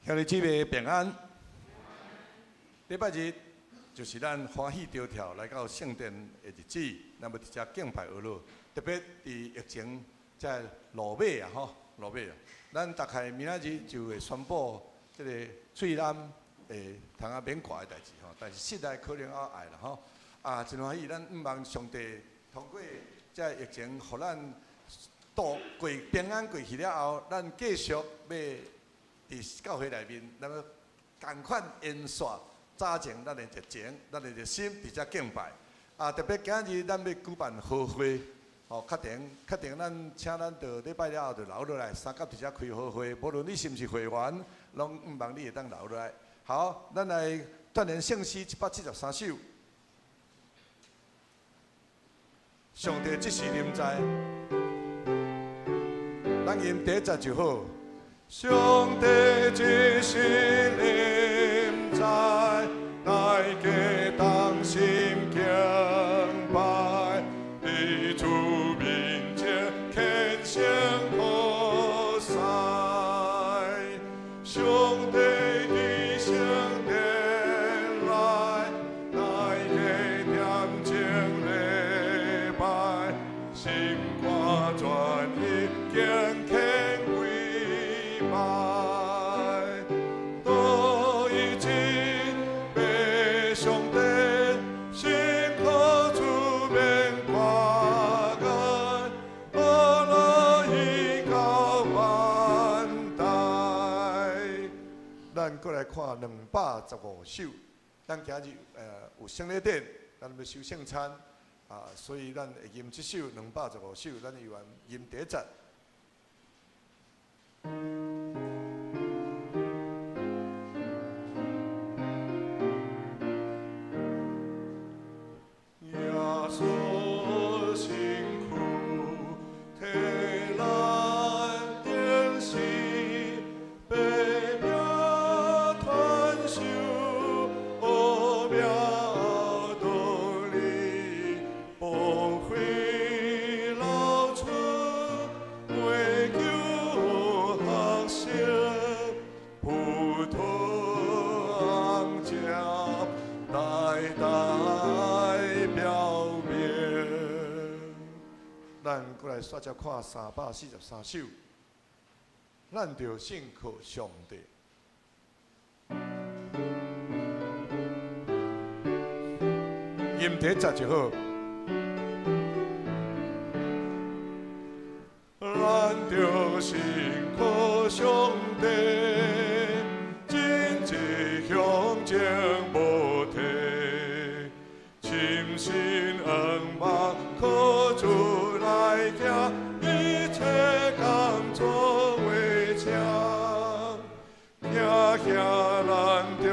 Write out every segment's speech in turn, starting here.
兄弟姊妹平安。礼拜日就是咱欢喜着跳来到圣殿的日子，咱要伫遮敬拜而落。特别伫疫情在落尾啊，落尾啊，咱大概明仔日就会宣布即个喙南会通免挂的代志吼，但是实在可能要爱啦吼。真欢喜，咱望上帝通过这疫情，互咱度过平安过去了后，咱继续要伫教会内面，咱要共款延续早前咱的热情，咱的热心伫遮敬拜。特别今日咱要举办好会，确定咱请咱到礼拜了后就留落来，三甲伫遮开好会，无论你是毋是会员，拢望你会当留落来。好，咱来锻炼圣诗173首。上帝即时临在，咱吟第一节就好。上帝即时临在，大家同心敬拜，伫主面前虔诚呼塞。上帝伫圣殿内，大家念经礼拜，心肝全意敬虔。咱过来看215首，咱今日有圣礼典，咱要守圣餐所以咱会吟这首215首，咱会吟第一节。煞只看343首，咱着信靠上帝。吟第一节就好。咱着信靠上帝，真挚向前无退，深深仰望靠主。一切工作为强，行咱着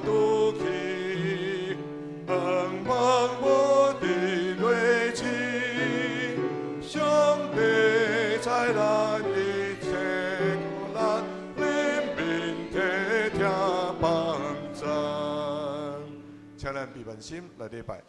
拄起，仰望无的锐气，上帝在咱一切，咱人民体贴帮赞。请咱闭眼心来礼拜。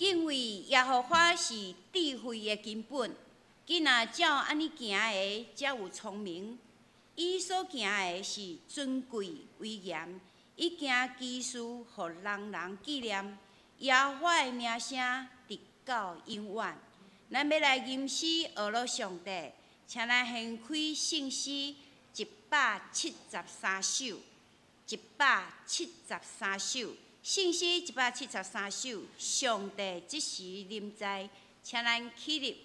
敬畏耶和华是智慧的根本。囡仔照安尼行的，才有聪明。伊所行的是尊贵威严，伊行奇事，互人纪念。耶和华的名声直到永远。咱要来吟诗学乐上帝，请咱献开圣诗173首，173首。圣诗173首，上帝即时临在，请咱起立。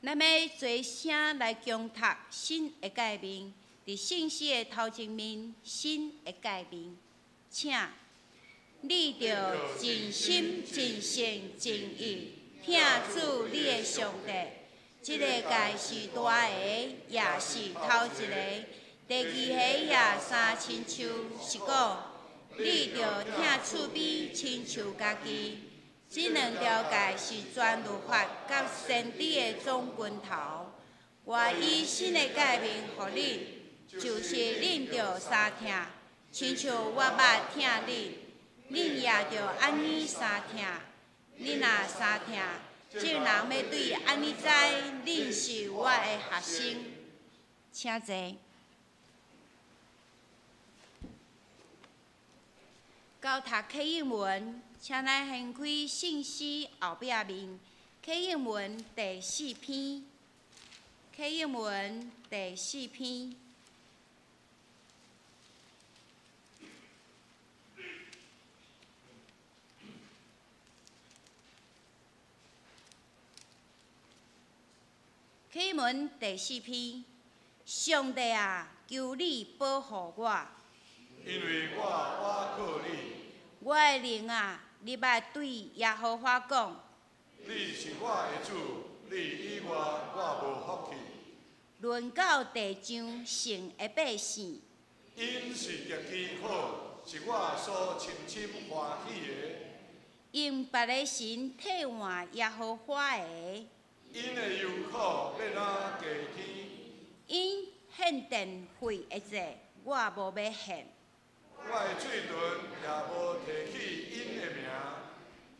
咱要做声来强读新的界面，伫信息的头前面，新的界面，请你着真心、真性、真意听主你的上帝。这个界是大个，也是头一个。第二个也三亲像是讲，你着听厝边亲像家己。这两条界是全律法甲先知的总拳头。我以新的界面予恁，就是恁着相听，亲像我捌听恁，恁也着安尼相听。恁若相听，这人要对安尼知，恁是我的学生。请坐。交读启应文。请咱掀开信息后壁面，启应文第4篇。启应文第4篇。启应文第4篇。上帝啊，求你保护我，因为我靠你。我的灵啊，你捌对耶和华讲：你是我的主，你以外我无福气。论到地上圣的百姓，因是极其好，是我所深深欢喜的。因别个神替换耶和华的，因的忧苦要哪加添？因迄献电费的债，我无要献。我的嘴唇也无提起因的名。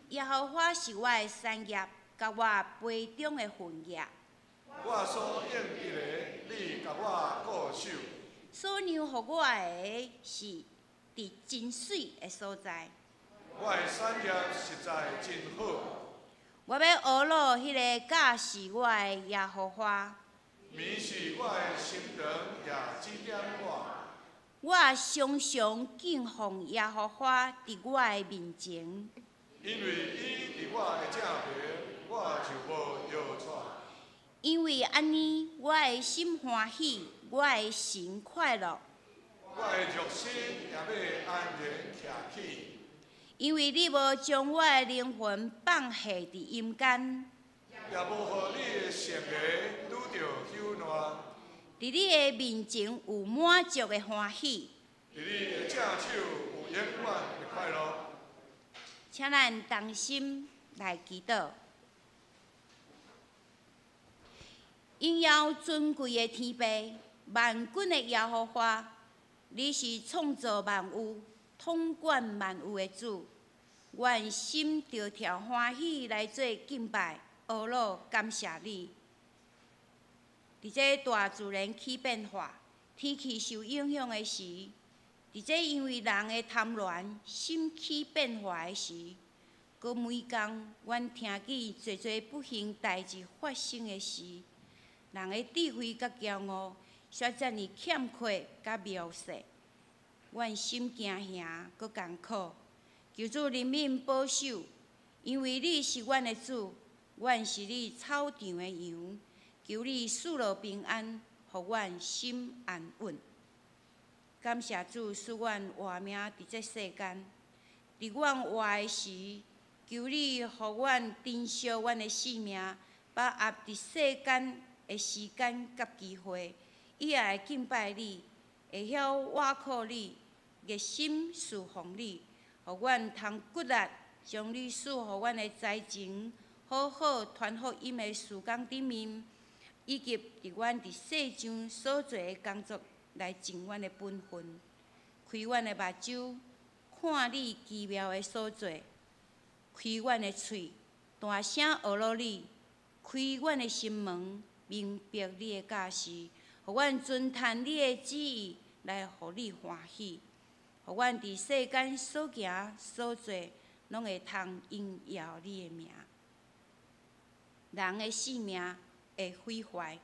耶和华是我的产业，甲我杯中的份业。我所应得的，你甲我固守。所让予我的是伫真水的所在。我的产业实在真好。我要学乐迄个教示我的耶和华。眠是我的心肠，也指点我。我常常敬奉耶和华伫我的面前，因为伊伫我的正边，我就无摇喘。因为安尼，我的心欢喜，我的心快乐。我的肉身也要安然徛起。因为你无将我的灵魂放下伫阴间，也无互你的圣言拄着朽烂。伫你的面前有满足的欢喜。伫你的正手有永远的快乐。请咱同心来祈祷。荣耀尊贵的天父，万军的耶和华，你是创造万物、统管万物的主。愿心着跳欢喜来做敬拜、阿罗感谢你。伫这大自然起变化、天气受影响的时，伫这因为人的贪婪、心起变化的时，搁每工阮听见侪侪不幸代志发生的时，人的智慧甲骄傲却遮尔欠缺甲渺细，阮心惊吓搁艰苦。求主怜悯保守，因为你是阮的主，阮是你草场的羊。求你赐落平安，互阮心安稳。感谢主使阮活命伫这世间，伫阮活的时，求你互阮珍惜阮的性命，把握伫世间的时间甲机会，以后会敬拜你，会晓倚靠你，热心侍奉你，互阮通骨力，将你赐予阮的才情，好好传福音的事工顶面。以及伫阮伫世上所做的工作来尽阮的本分，开阮的目睭，看你奇妙的所做；开阮的喙，大声学罗你；开阮的心门，明白你的教示，互阮遵趁你的旨意来互你欢喜，互阮伫世间所行所做，拢会通荣耀你的名。人的性命会毁坏，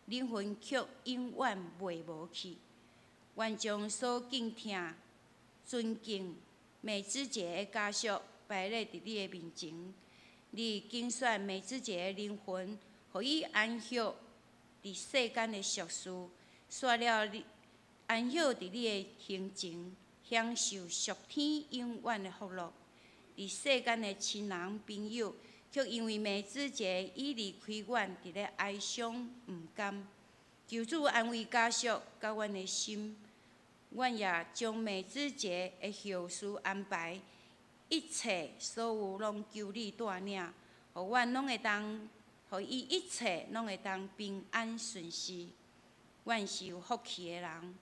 灵魂却永远袂无去。愿将所敬听、尊敬美子姐的家属摆列伫你的面前。你拣选美子姐的灵魂，互伊安息伫世间的俗事，煞了你安息伫你的行程，享受属天永远的福乐。伫世间的亲人朋友，却因为美子姐已离开阮，伫咧哀伤毋甘。求主安慰家属甲阮的心，阮也将美子姐的后事安排，一切所有拢求你带领，互阮拢会当，互伊一切拢会当平安顺遂。阮是有福气的人，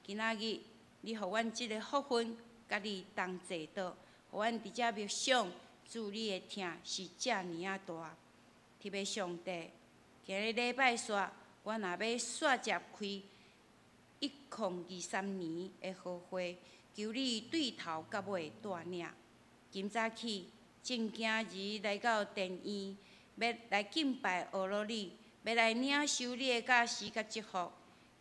今仔日你互阮即个福分，甲你同坐倒，互阮伫遮默想。主你的疼是遮尔啊大，特别上帝，今日礼拜煞，我若要煞接开1023年的好会，求你对头到尾带领。今早起，正今日来到殿院，要来敬拜阿罗你，要来领受你的教示甲祝福，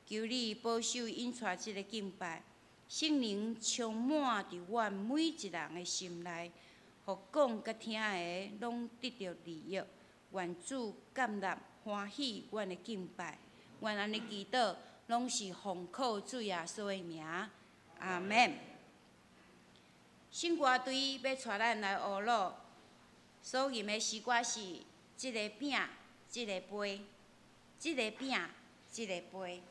求你保守引带即个敬拜，圣灵充满伫阮每一人的心内。互讲甲听的拢得到利益，愿主感纳欢喜阮的敬拜，愿安尼祈祷，拢是奉靠主耶稣的名，阿免。圣歌队要带咱来学乐，所吟的诗歌是：即个饼，即个杯，即个饼，即个杯。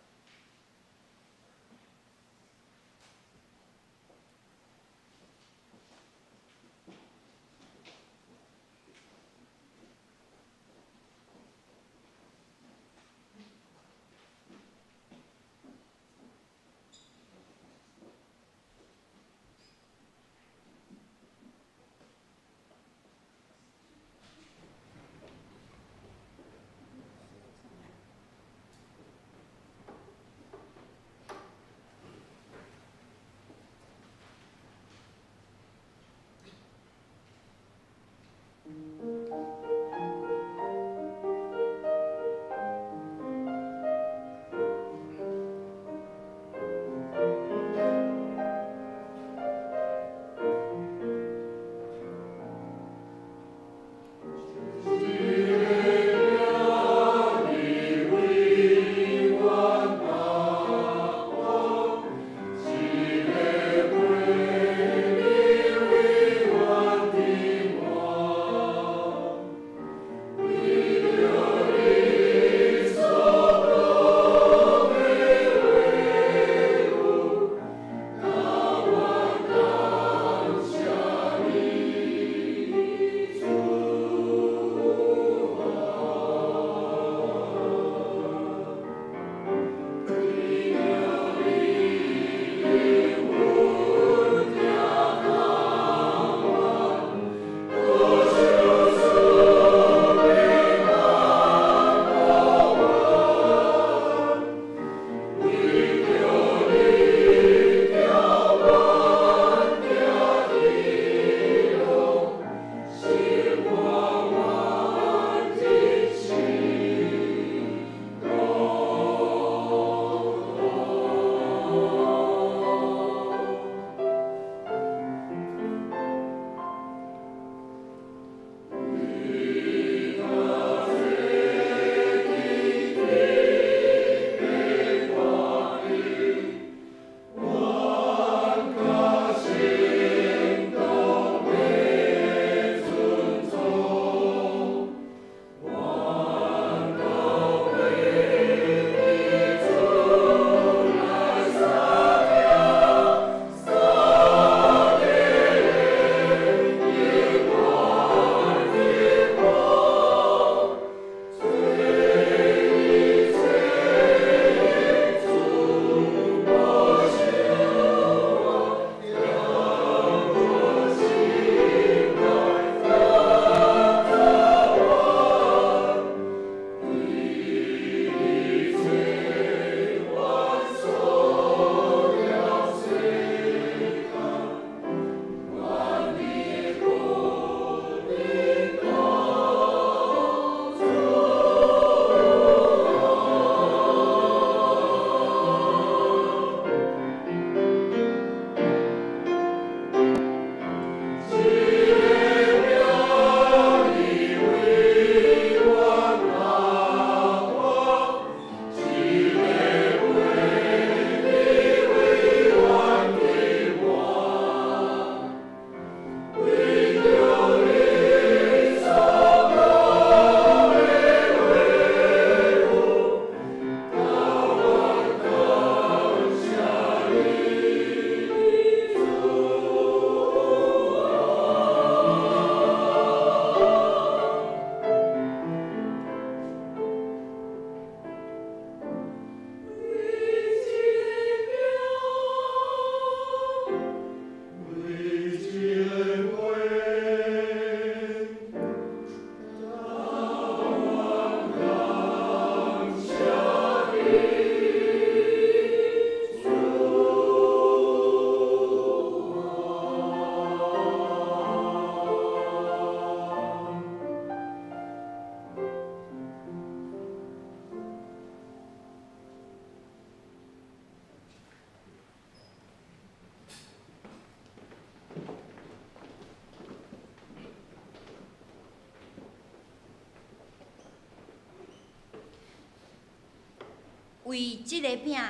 为即个饼，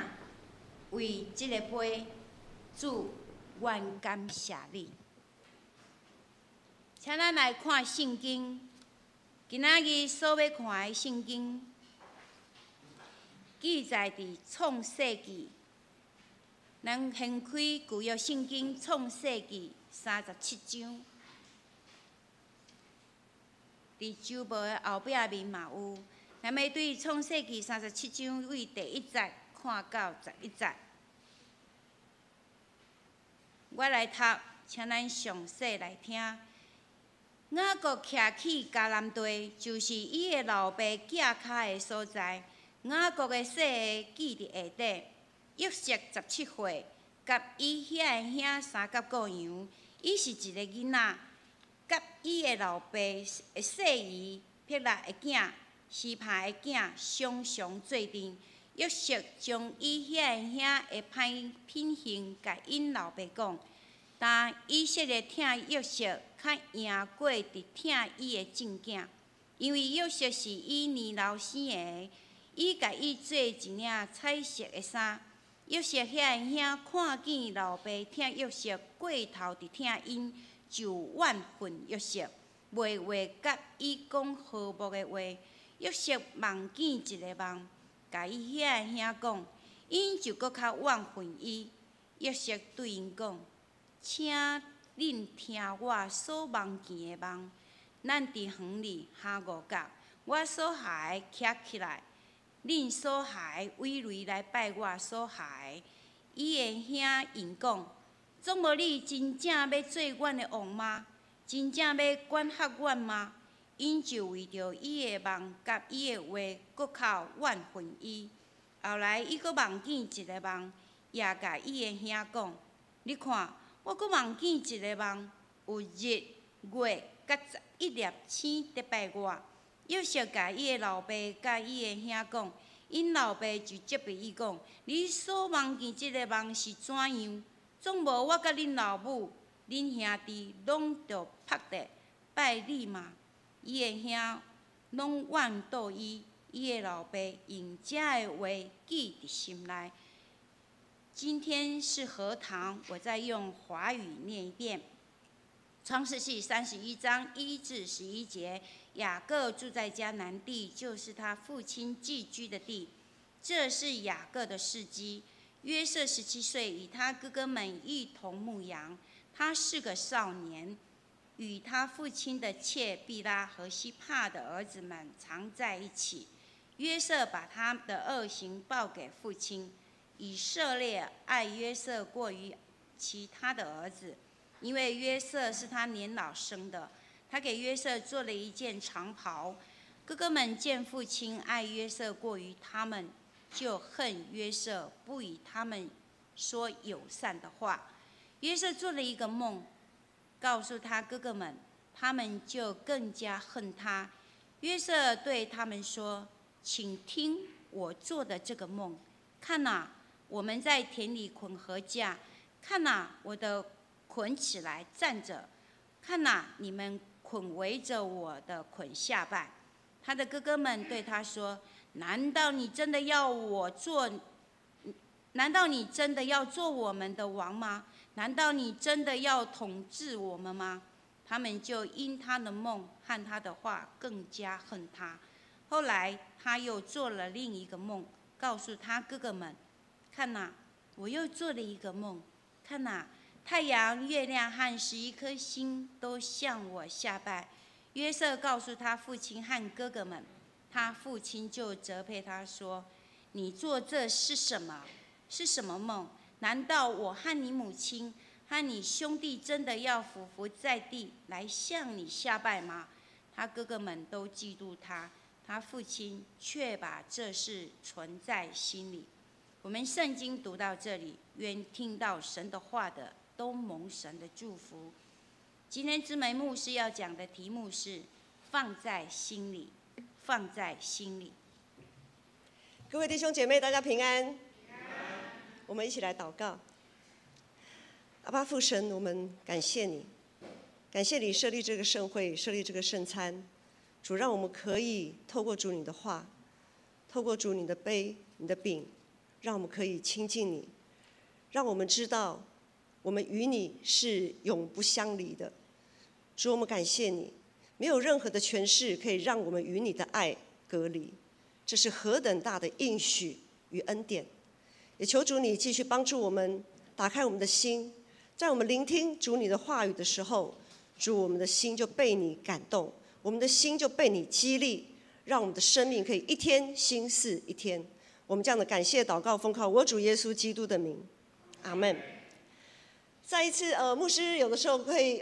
为即个杯，主愿感谢你。请咱来看圣经，今仔日所要看的圣经，记载伫创世纪。咱掀开旧约圣经创世纪37章，伫周报的后壁面嘛有。咱要对创世纪37章为第1节看到11节。我来读，请咱详细来听。雅各徛起迦南地，就是伊的老爸脚骹的所在。雅各的细个记伫下底。约瑟17岁，甲伊遐个兄三甲过洋。伊是一个囡仔，甲伊的老爸的细姨撇拉的囝、西帕的囝相相做阵。约瑟将伊遐个兄的歹品行甲因老爸讲，但以色列疼约瑟较赢过伫疼伊的正囝，因为约瑟是伊年老生的，伊甲伊做一领彩色的衫。约瑟遐个兄看见老爸疼约瑟过头伫疼因，就怨恨约瑟，袂话甲伊讲和睦的话。约瑟梦见一个梦，甲伊遐个兄讲，因就搁较怨恨伊。约瑟对因讲，请恁听我所梦见的梦。咱伫园里下午觉，我所下的徛起来。恁所下的围擂来拜我所下的，伊的兄因讲：总无你真正要做阮的王吗？真正要管辖阮吗？因就为着伊的梦甲伊的话，搁较怨恨伊。后来伊搁梦见一个梦，也甲伊的兄讲：你看，我搁梦见一个梦，有日、月甲11粒星伫拜我。约瑟甲伊的老爸甲伊的兄讲，因老爸就责备伊讲：你所梦见即个梦是怎样？总无我甲恁老母、恁兄弟拢着拍地拜你嘛？伊的兄拢怨妒伊，伊的老爸用这的话记伫心内。今天是何堂，我再用华语念一遍。创世纪31章1至11节，雅各住在迦南地，就是他父亲寄居的地。这是雅各的事迹。约瑟17岁，与他哥哥们一同牧羊。他是个少年，与他父亲的妾毕拉和西帕的儿子们常在一起。约瑟把他的恶行报给父亲。以色列爱约瑟过于其他的儿子，因为约瑟是他年老生的。他给约瑟做了一件长袍。哥哥们见父亲爱约瑟过于他们，就恨约瑟，不与他们说友善的话。约瑟做了一个梦，告诉他哥哥们，他们就更加恨他。约瑟对他们说：请听我做的这个梦。看哪，我们在田里捆禾架，看哪，我的捆起来站着，看哪，你们捆围着我的捆下拜。他的哥哥们对他说：难道你真的要做我们的王吗？难道你真的要统治我们吗？他们就因他的梦和他的话更加恨他。后来他又做了另一个梦，告诉他哥哥们：看哪，我又做了一个梦，看哪，太阳、月亮和11颗星都向我下拜。约瑟告诉他父亲和哥哥们，他父亲就责备他说：你做这是什么？是什么梦？难道我和你母亲和你兄弟真的要俯伏在地来向你下拜吗？他哥哥们都嫉妒他，他父亲却把这事存在心里。我们圣经读到这里，愿听到神的话的都蒙神的祝福。今天芝梅牧师要讲的题目是放在心里，放在心里。各位弟兄姐妹，大家平安。我们一起来祷告。阿爸父神，我们感谢你，感谢你设立这个盛会，设立这个圣餐。主，让我们可以透过主你的话，透过主你的杯、你的饼，让我们可以亲近你，让我们知道我们与你是永不相离的。主，我们感谢你，没有任何的权势可以让我们与你的爱隔离，这是何等大的应许与恩典。也求主你继续帮助我们，打开我们的心，在我们聆听主你的话语的时候，主，我们的心就被你感动，我们的心就被你激励，让我们的生命可以一天新似一天。我们这样的感谢祷告奉靠我主耶稣基督的名，阿们。再一次，牧师有的时候会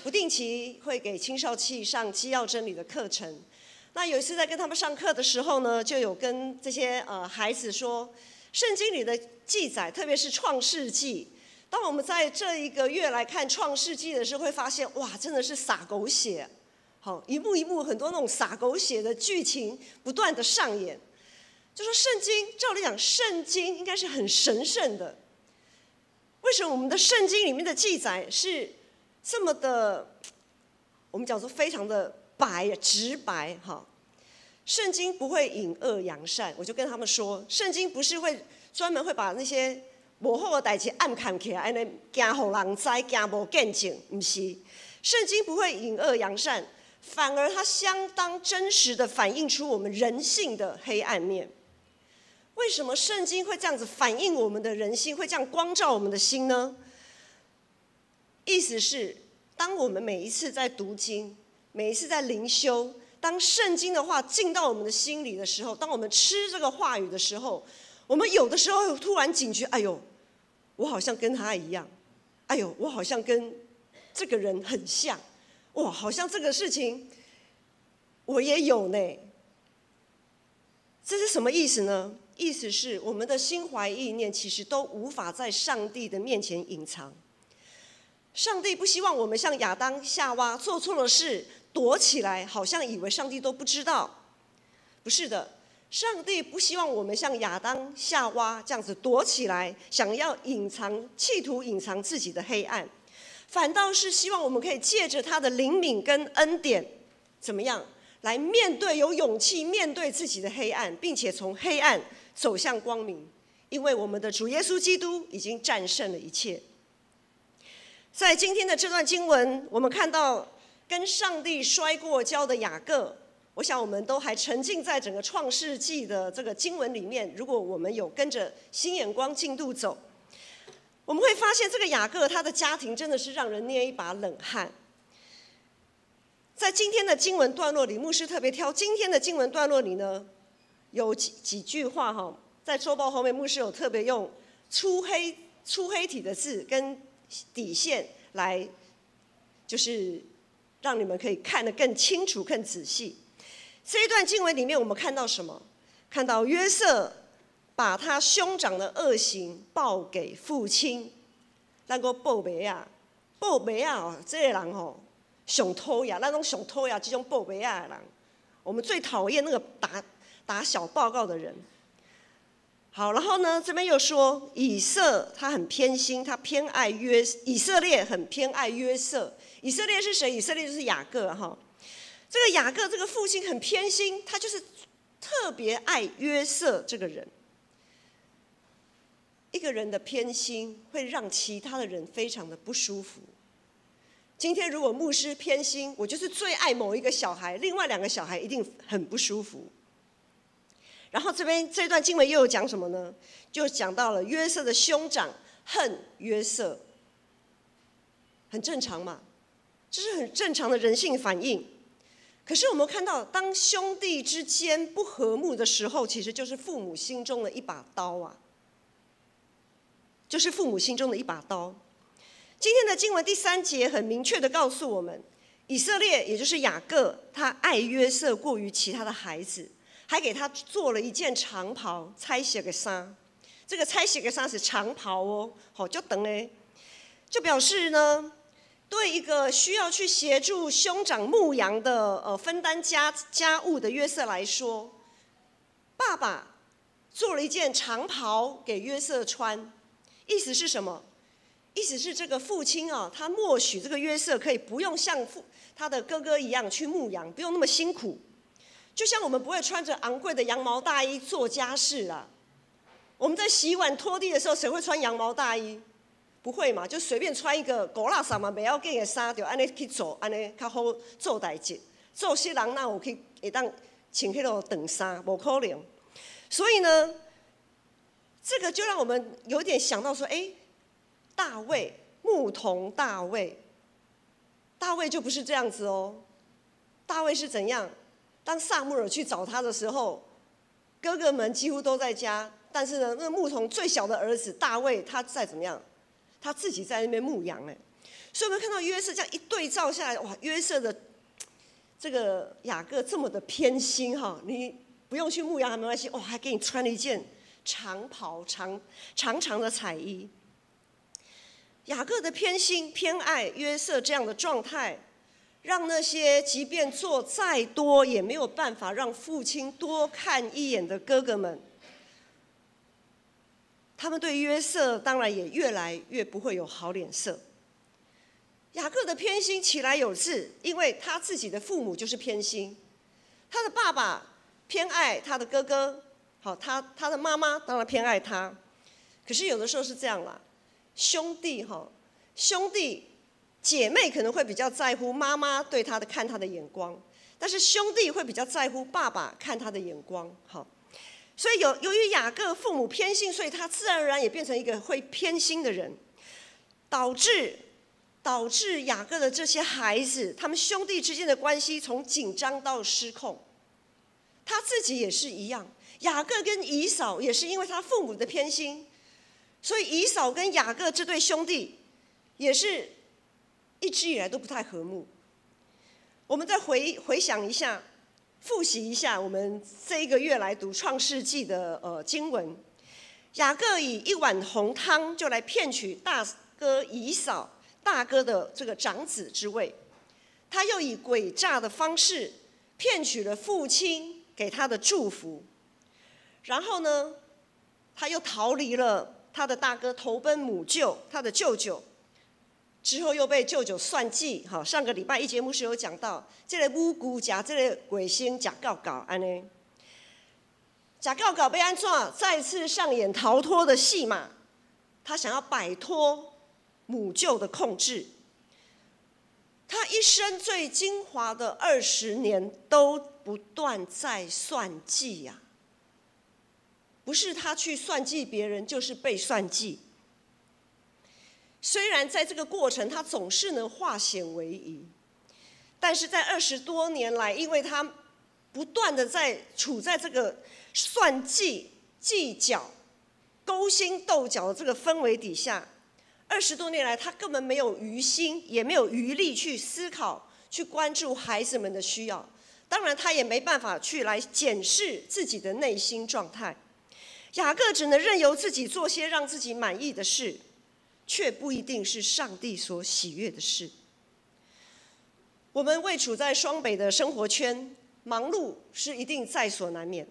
不定期会给青少期上基要真理的课程。那有一次在跟他们上课的时候呢，就有跟这些孩子说，圣经里的记载，特别是创世纪，当我们在这一个月来看创世纪的时候，会发现哇，真的是洒狗血，好，一幕一幕很多那种洒狗血的剧情不断的上演。就说圣经，照理讲，圣经应该是很神圣的。为什么我们的圣经里面的记载是这么的，我们讲说非常的直白哈？圣经不会隐恶扬善，我就跟他们说，圣经不是会专门会把那些不好的事情暗藏起来，安尼惊互人知，惊无见证，不是。圣经不会隐恶扬善，反而它相当真实的反映出我们人性的黑暗面。为什么圣经会这样子反映我们的人性，会这样光照我们的心呢？意思是，当我们每一次在读经，每一次在灵修，当圣经的话进到我们的心里的时候，当我们吃这个话语的时候，我们有的时候突然警觉，哎呦，我好像跟他一样，哎呦，我好像跟这个人很像，哇，好像这个事情我也有呢。这是什么意思呢？意思是我们的心怀意念其实都无法在上帝的面前隐藏。上帝不希望我们像亚当夏娃做错了事躲起来，好像以为上帝都不知道。不是的，上帝不希望我们像亚当夏娃这样子躲起来，想要隐藏，企图隐藏自己的黑暗，反倒是希望我们可以借着他的灵敏跟恩典，怎么样来面对，有勇气面对自己的黑暗，并且从黑暗走向光明，因为我们的主耶稣基督已经战胜了一切。在今天的这段经文，我们看到跟上帝摔过跤的雅各，我想我们都还沉浸在整个创世纪的这个经文里面。如果我们有跟着新眼光进度走，我们会发现这个雅各他的家庭真的是让人捏一把冷汗。在今天的经文段落里，牧师特别挑今天的经文段落里呢，有几句话哈，在周报后面，牧师有特别用粗黑体的字跟底线来，就是让你们可以看得更清楚、更仔细。这一段经文里面，我们看到什么？看到约瑟把他兄长的恶行报给父亲，咱个报袂啊，这个人吼。上偷呀，那种上偷呀，这种报备啊的人，我们最讨厌那个打小报告的人。好，然后呢，这边又说以色他很偏心，他偏爱以色列很偏爱约瑟。以色列是谁？以色列就是雅各哈。这个雅各这个父亲很偏心，他就是特别爱约瑟这个人。一个人的偏心会让其他的人非常的不舒服。今天如果牧师偏心，我就是最爱某一个小孩，另外2个小孩一定很不舒服。然后这段经文又有讲什么呢？就讲到了约瑟的兄长恨约瑟，很正常嘛，这是很正常的人性反应。可是我们看到，当兄弟之间不和睦的时候，其实就是父母心中的一把刀啊，就是父母心中的一把刀。今天的经文第3节很明确的告诉我们，以色列也就是雅各，他爱约瑟过于其他的孩子，还给他做了一件长袍，拆血的衫。这个拆血的衫是长袍哦，好，就等于就表示呢，对一个需要去协助兄长牧羊的分担家务的约瑟来说，爸爸做了一件长袍给约瑟穿，意思是什么？意思是这个父亲啊，他默许这个约瑟可以不用像他的哥哥一样去牧羊，不用那么辛苦，就像我们不会穿着昂贵的羊毛大衣做家事啦。我们在洗碗拖地的时候，谁会穿羊毛大衣？不会嘛，就随便穿一个狗拉衫嘛，不要紧的衫，就安尼去做，安尼较好做代志。做些人哪有去会当穿迄落长衫，无可能。所以呢，这个就让我们有点想到说，大卫，牧童大卫，大卫就不是这样子哦。大卫是怎样？当撒母耳去找他的时候，哥哥们几乎都在家，但是呢，那牧童最小的儿子大卫，他在怎么样？他自己在那边牧羊哎。所以我们看到约瑟这样一对照下来，哇，约瑟的这个雅各这么的偏心哈，你不用去牧羊还没关系，哇，还给你穿了一件长袍，长的彩衣。雅各的偏心偏爱约瑟这样的状态，让那些即便做再多也没有办法让父亲多看一眼的哥哥们，他们对约瑟当然也越来越不会有好脸色。雅各的偏心其来有自，因为他自己的父母就是偏心，他的爸爸偏爱他的哥哥，好，他的妈妈当然偏爱他。可是有的时候是这样啦，兄弟姐妹可能会比较在乎妈妈对他的看他的眼光，但是兄弟会比较在乎爸爸看他的眼光。好，所以由于雅各父母偏心，所以他自然而然也变成一个会偏心的人，导致雅各的这些孩子，他们兄弟之间的关系从紧张到失控。他自己也是一样，雅各跟以扫也是因为他父母的偏心，所以以扫跟雅各这对兄弟也是一直以来都不太和睦。我们再回想一下，复习一下我们这一个月来读创世纪的经文。雅各以一碗红汤就来骗取大哥以扫大哥的这个长子之位，他又以诡诈的方式骗取了父亲给他的祝福，然后呢，他又逃离了他的大哥，投奔母舅，他的舅舅，之后又被舅舅算计。好，上个礼拜一节目是有讲到，这个母姑吃这个鬼星吃到搞安呢，吃到搞被安怎再次上演逃脱的戏码？他想要摆脱母舅的控制，他一生最精华的20年都不断在算计呀，不是他去算计别人，就是被算计。虽然在这个过程他总是能化险为夷，但是在20多年来，因为他不断的处在这个算计、计较、勾心斗角的这个氛围底下，20多年来，他根本没有余心，也没有余力去思考、去关注孩子们的需要。当然，他也没办法去来检视自己的内心状态。雅各只能任由自己做些让自己满意的事，却不一定是上帝所喜悦的事。我们位处在双北的生活圈，忙碌是一定在所难免。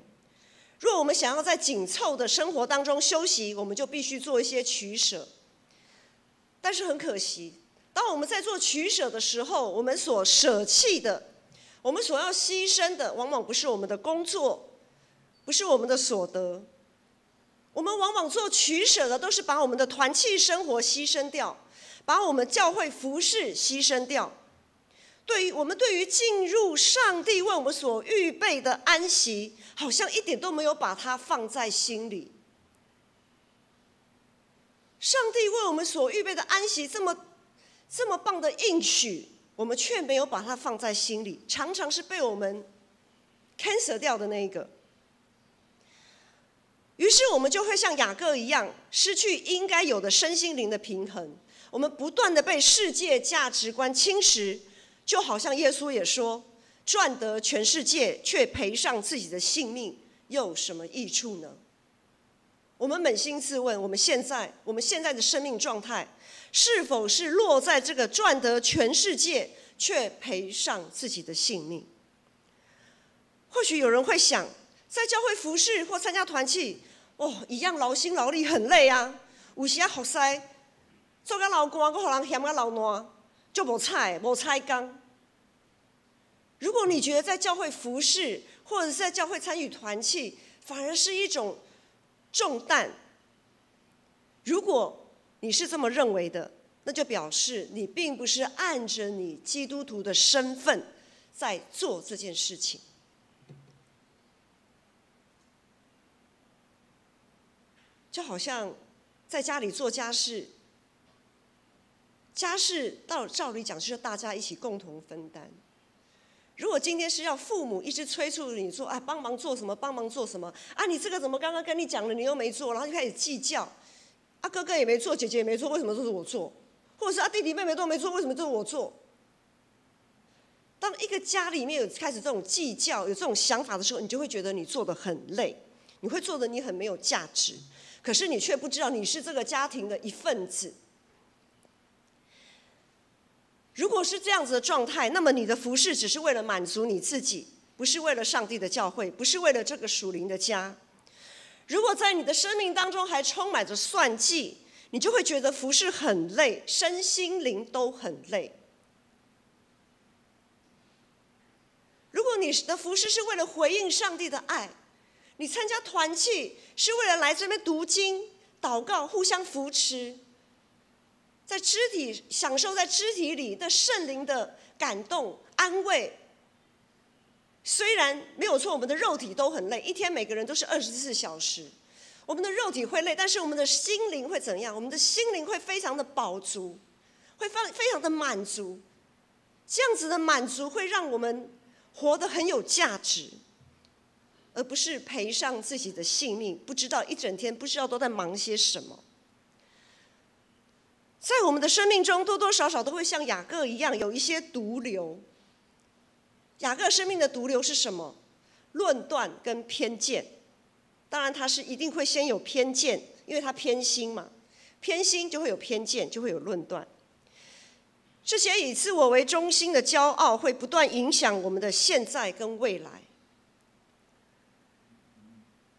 若我们想要在紧凑的生活当中休息，我们就必须做一些取舍。但是很可惜，当我们在做取舍的时候，我们所舍弃的，我们所要牺牲的，往往不是我们的工作，不是我们的所得。我们往往做取舍的，都是把我们的团契生活牺牲掉，把我们教会服事牺牲掉。我们对于进入上帝为我们所预备的安息，好像一点都没有把它放在心里。上帝为我们所预备的安息这么棒的应许，我们却没有把它放在心里，常常是被我们 cancel 掉的那一个。于是我们就会像雅各一样，失去应该有的身心灵的平衡。我们不断的被世界价值观侵蚀，就好像耶稣也说，赚得全世界却赔上自己的性命，又有什么益处呢？我们扪心自问，我们现在的生命状态，是否是落在这个赚得全世界却赔上自己的性命？或许有人会想，在教会服事或参加团契，一样劳心劳力很累啊，有时服侍做到老干，还让人嫌到老烂，就没菜工。如果你觉得在教会服事或者是在教会参与团契，反而是一种重担。如果你是这么认为的，那就表示你并不是按着你基督徒的身份在做这件事情。就好像在家里做家事，家事照理讲是大家一起共同分担。如果今天是要父母一直催促你做啊，帮忙做什么，帮忙做什么啊，你这个怎么刚刚跟你讲了你又没做，然后就开始计较，啊哥哥也没做，姐姐也没做，为什么都是我做？或者是啊弟弟妹妹都没做，为什么都是我做？当一个家里面有开始这种计较、有这种想法的时候，你就会觉得你做得很累，你会做得你很没有价值。可是你却不知道你是这个家庭的一份子。如果是这样子的状态，那么你的服事只是为了满足你自己，不是为了上帝的教会，不是为了这个属灵的家。如果在你的生命当中还充满着算计，你就会觉得服事很累，身心灵都很累。如果你的服事是为了回应上帝的爱，你参加团契是为了来这边读经、祷告、互相扶持，在肢体享受在肢体里的圣灵的感动、安慰。虽然没有错，我们的肉体都很累，一天每个人都是24小时，我们的肉体会累，但是我们的心灵会怎样？我们的心灵会非常的饱足，会非常的满足。这样子的满足会让我们活得很有价值，而不是赔上自己的性命，不知道一整天不知道都在忙些什么。在我们的生命中，多多少少都会像雅各一样有一些毒瘤。雅各生命的毒瘤是什么？论断跟偏见。当然他是一定会先有偏见，因为他偏心嘛，偏心就会有偏见，就会有论断。这些以自我为中心的骄傲会不断影响我们的现在跟未来。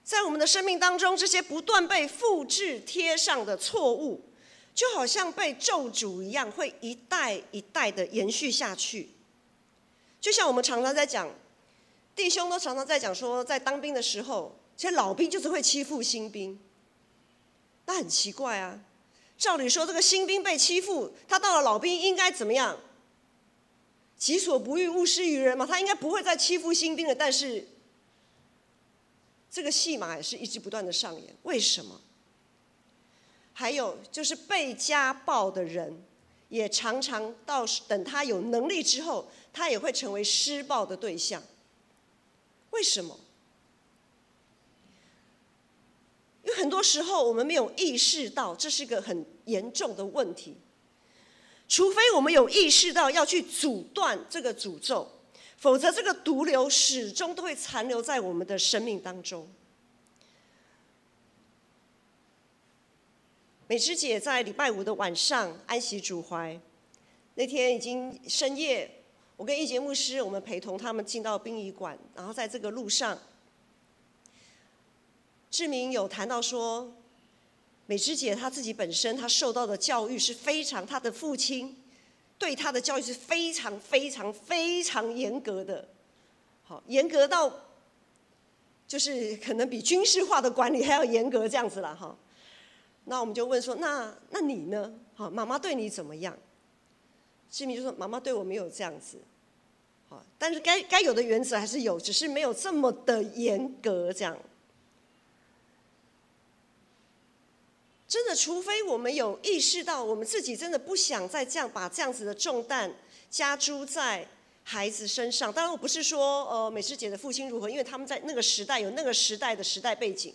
在我们的生命当中，这些不断被复制贴上的错误，就好像被咒诅一样，会一代一代的延续下去。就像我们常常在讲，弟兄都常常在讲说，在当兵的时候，其实老兵就是会欺负新兵。那很奇怪啊，照理说这个新兵被欺负，他到了老兵应该怎么样？己所不欲，勿施于人嘛，他应该不会再欺负新兵了。但是这个戏码也是一直不断的上演，为什么？还有就是被家暴的人，也常常到等他有能力之后，他也会成为施暴的对象。为什么？因为很多时候我们没有意识到这是个很严重的问题，除非我们有意识到要去阻断这个诅咒，否则这个毒瘤始终都会残留在我们的生命当中。美芝姐在礼拜5的晚上安息主怀，那天已经深夜，我跟义杰牧师我们陪同他们进到殡仪馆，然后在这个路上，志明有谈到说，美芝姐她自己本身她受到的教育是非常，她的父亲对她的教育是非常非常非常严格的，好，严格到就是可能比军事化的管理还要严格这样子了哈。那我们就问说，那你呢？好，妈妈对你怎么样？志明就说，妈妈对我没有这样子，好，但是该有的原则还是有，只是没有这么的严格这样。真的，除非我们有意识到我们自己真的不想再这样把这样子的重担加诸在孩子身上。当然，我不是说美芝姐的父亲如何，因为他们在那个时代有那个时代的时代背景。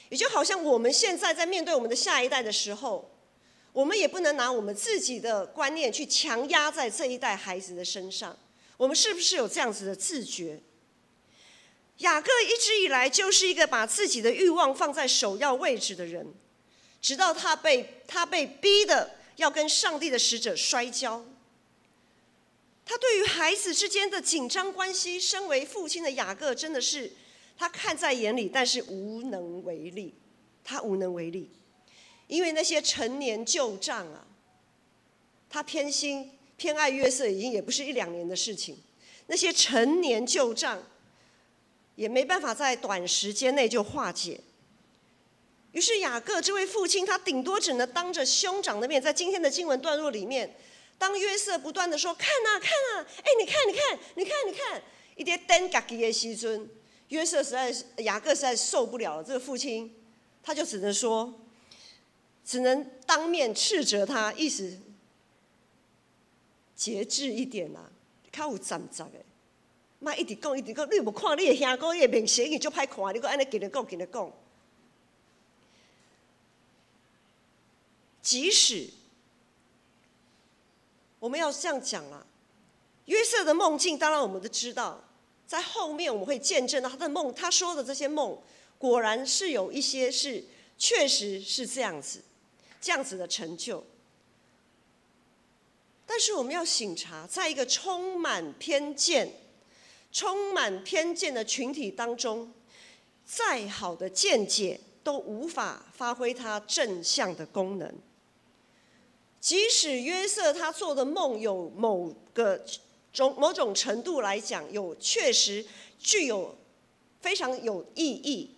也就好像我们现在在面对我们的下一代的时候，我们也不能拿我们自己的观念去强压在这一代孩子的身上。我们是不是有这样子的自觉？雅各一直以来就是一个把自己的欲望放在首要位置的人，直到他被逼的要跟上帝的使者摔跤。他对于孩子之间的紧张关系，身为父亲的雅各真的是他看在眼里，但是无能为力。他无能为力，因为那些陈年旧账啊，他偏爱约瑟已经也不是1-2年的事情。那些陈年旧账，也没办法在短时间内就化解。于是雅各这位父亲，他顶多只能当着兄长的面，在今天的经文段落里面，当约瑟不断的说：“看啊，看啊，哎，你看，你看，你看，你看。”一点等自己的时阵，雅各实在受不了了。这个父亲，他就只能当面斥责他，意思节制一点啦，较有站的。莫一直讲，一直讲，你有无看你的兄哥，伊的面色已经足歹看，你搁安尼今日讲，今日讲。即使我们要这样讲啦，约瑟的梦境，当然我们都知道，在后面我们会见证到他的梦，他说的这些梦，果然是有一些是确实是这样子的成就。但是我们要省察，在一个充满偏见的群体当中，再好的见解都无法发挥它正向的功能。即使约瑟他做的梦有某种程度来讲，确实具有非常有意义，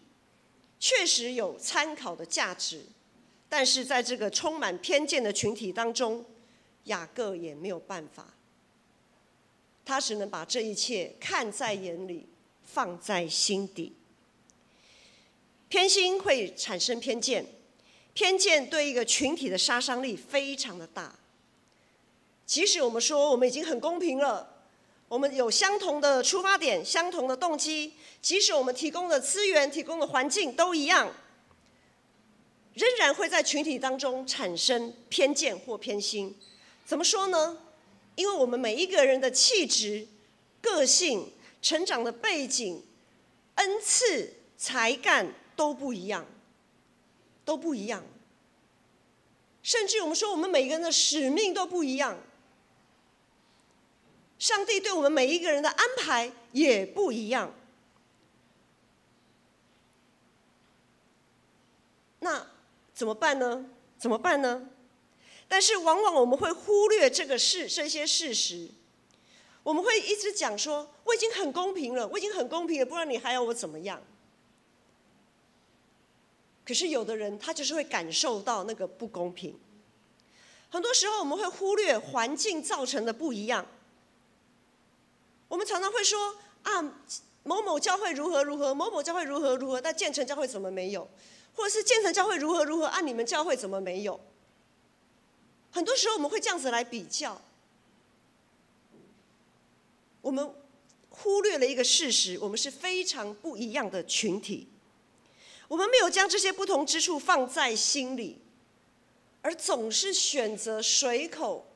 确实有参考的价值，但是在这个充满偏见的群体当中，雅各也没有办法，他只能把这一切看在眼里，放在心底。偏心会产生偏见，偏见对一个群体的杀伤力非常的大。即使我们说我们已经很公平了，我们有相同的出发点、相同的动机，即使我们提供的资源、提供的环境都一样，仍然会在群体当中产生偏见或偏心。怎么说呢？因为我们每一个人的气质、个性、成长的背景、恩赐、才干都不一样，甚至我们说我们每个人的使命都不一样，上帝对我们每一个人的安排也不一样。那怎么办呢？但是往往我们会忽略这些事实，我们会一直讲说我已经很公平了，不然你还要我怎么样？可是有的人他就是会感受到那个不公平。很多时候我们会忽略环境造成的不一样。我们常常会说啊，某某教会如何如何，某某教会如何如何，但建成教会怎么没有？或者是建成教会如何如何，你们教会怎么没有？很多时候我们会这样子来比较，我们忽略了一个事实，我们是非常不一样的群体。我们没有将这些不同之处放在心里，而总是选择随口，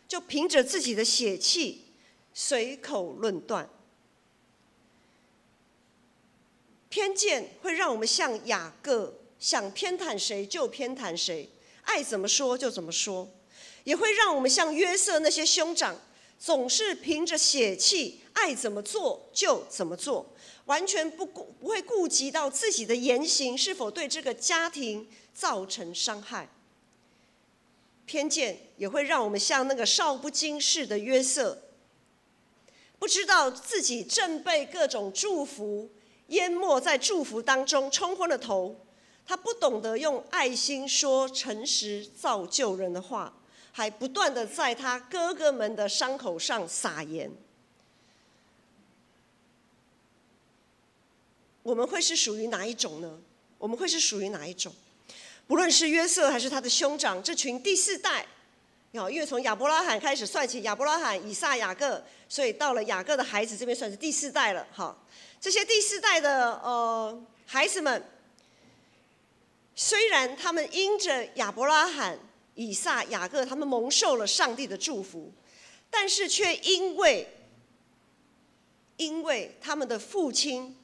就凭着自己的血气随口论断。偏见会让我们像雅各，想偏袒谁就偏袒谁，爱怎么说就怎么说，也会让我们像约瑟那些兄长，总是凭着血气，爱怎么做就怎么做，完全不会顾及到自己的言行是否对这个家庭造成伤害。偏见也会让我们像那个少不经事的约瑟，不知道自己正被各种祝福淹没在祝福当中，冲昏了头。他不懂得用爱心说诚实造就人的话，还不断的在他哥哥们的伤口上撒盐。我们会是属于哪一种呢？不论是约瑟还是他的兄长，这群第四代，因为从亚伯拉罕开始算起，亚伯拉罕、以撒、雅各，所以到了雅各的孩子这边算是第四代了。这些第四代的孩子们，虽然他们因着亚伯拉罕、以撒、雅各，他们蒙受了上帝的祝福，但是却因为他们的父亲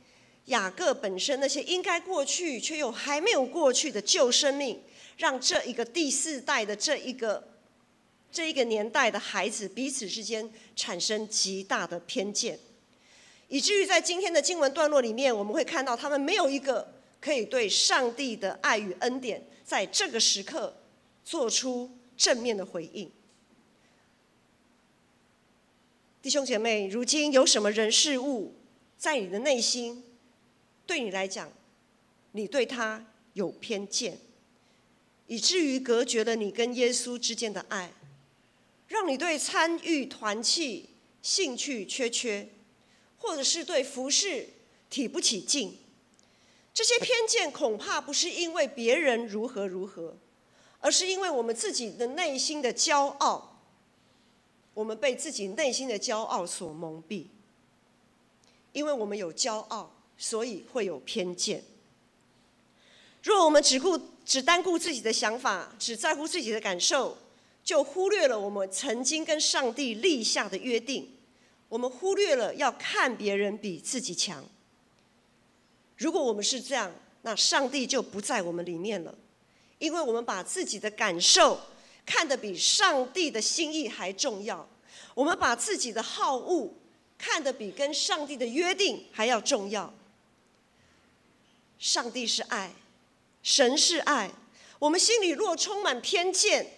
雅各本身那些应该过去却又还没有过去的旧生命，让这一个第四代的这一个年代的孩子彼此之间产生极大的偏见，以至于在今天的经文段落里面，我们会看到他们没有一个可以对上帝的爱与恩典在这个时刻做出正面的回应。弟兄姐妹，如今有什么人事物在你的内心对你来讲，你对他有偏见，以至于隔绝了你跟耶稣之间的爱，让你对参与团契兴趣缺，或者是对服事提不起劲。这些偏见恐怕不是因为别人如何，而是因为我们自己的内心的骄傲，我们被自己内心的骄傲所蒙蔽。因为我们有骄傲，所以会有偏见。若我们只单顾自己的想法，只在乎自己的感受，就忽略了我们曾经跟上帝立下的约定，我们忽略了要看别人比自己强。如果我们是这样，那上帝就不在我们里面了，因为我们把自己的感受看得比上帝的心意还重要，我们把自己的好恶看得比跟上帝的约定还要重要。上帝是爱，神是爱，我们心里若充满偏见，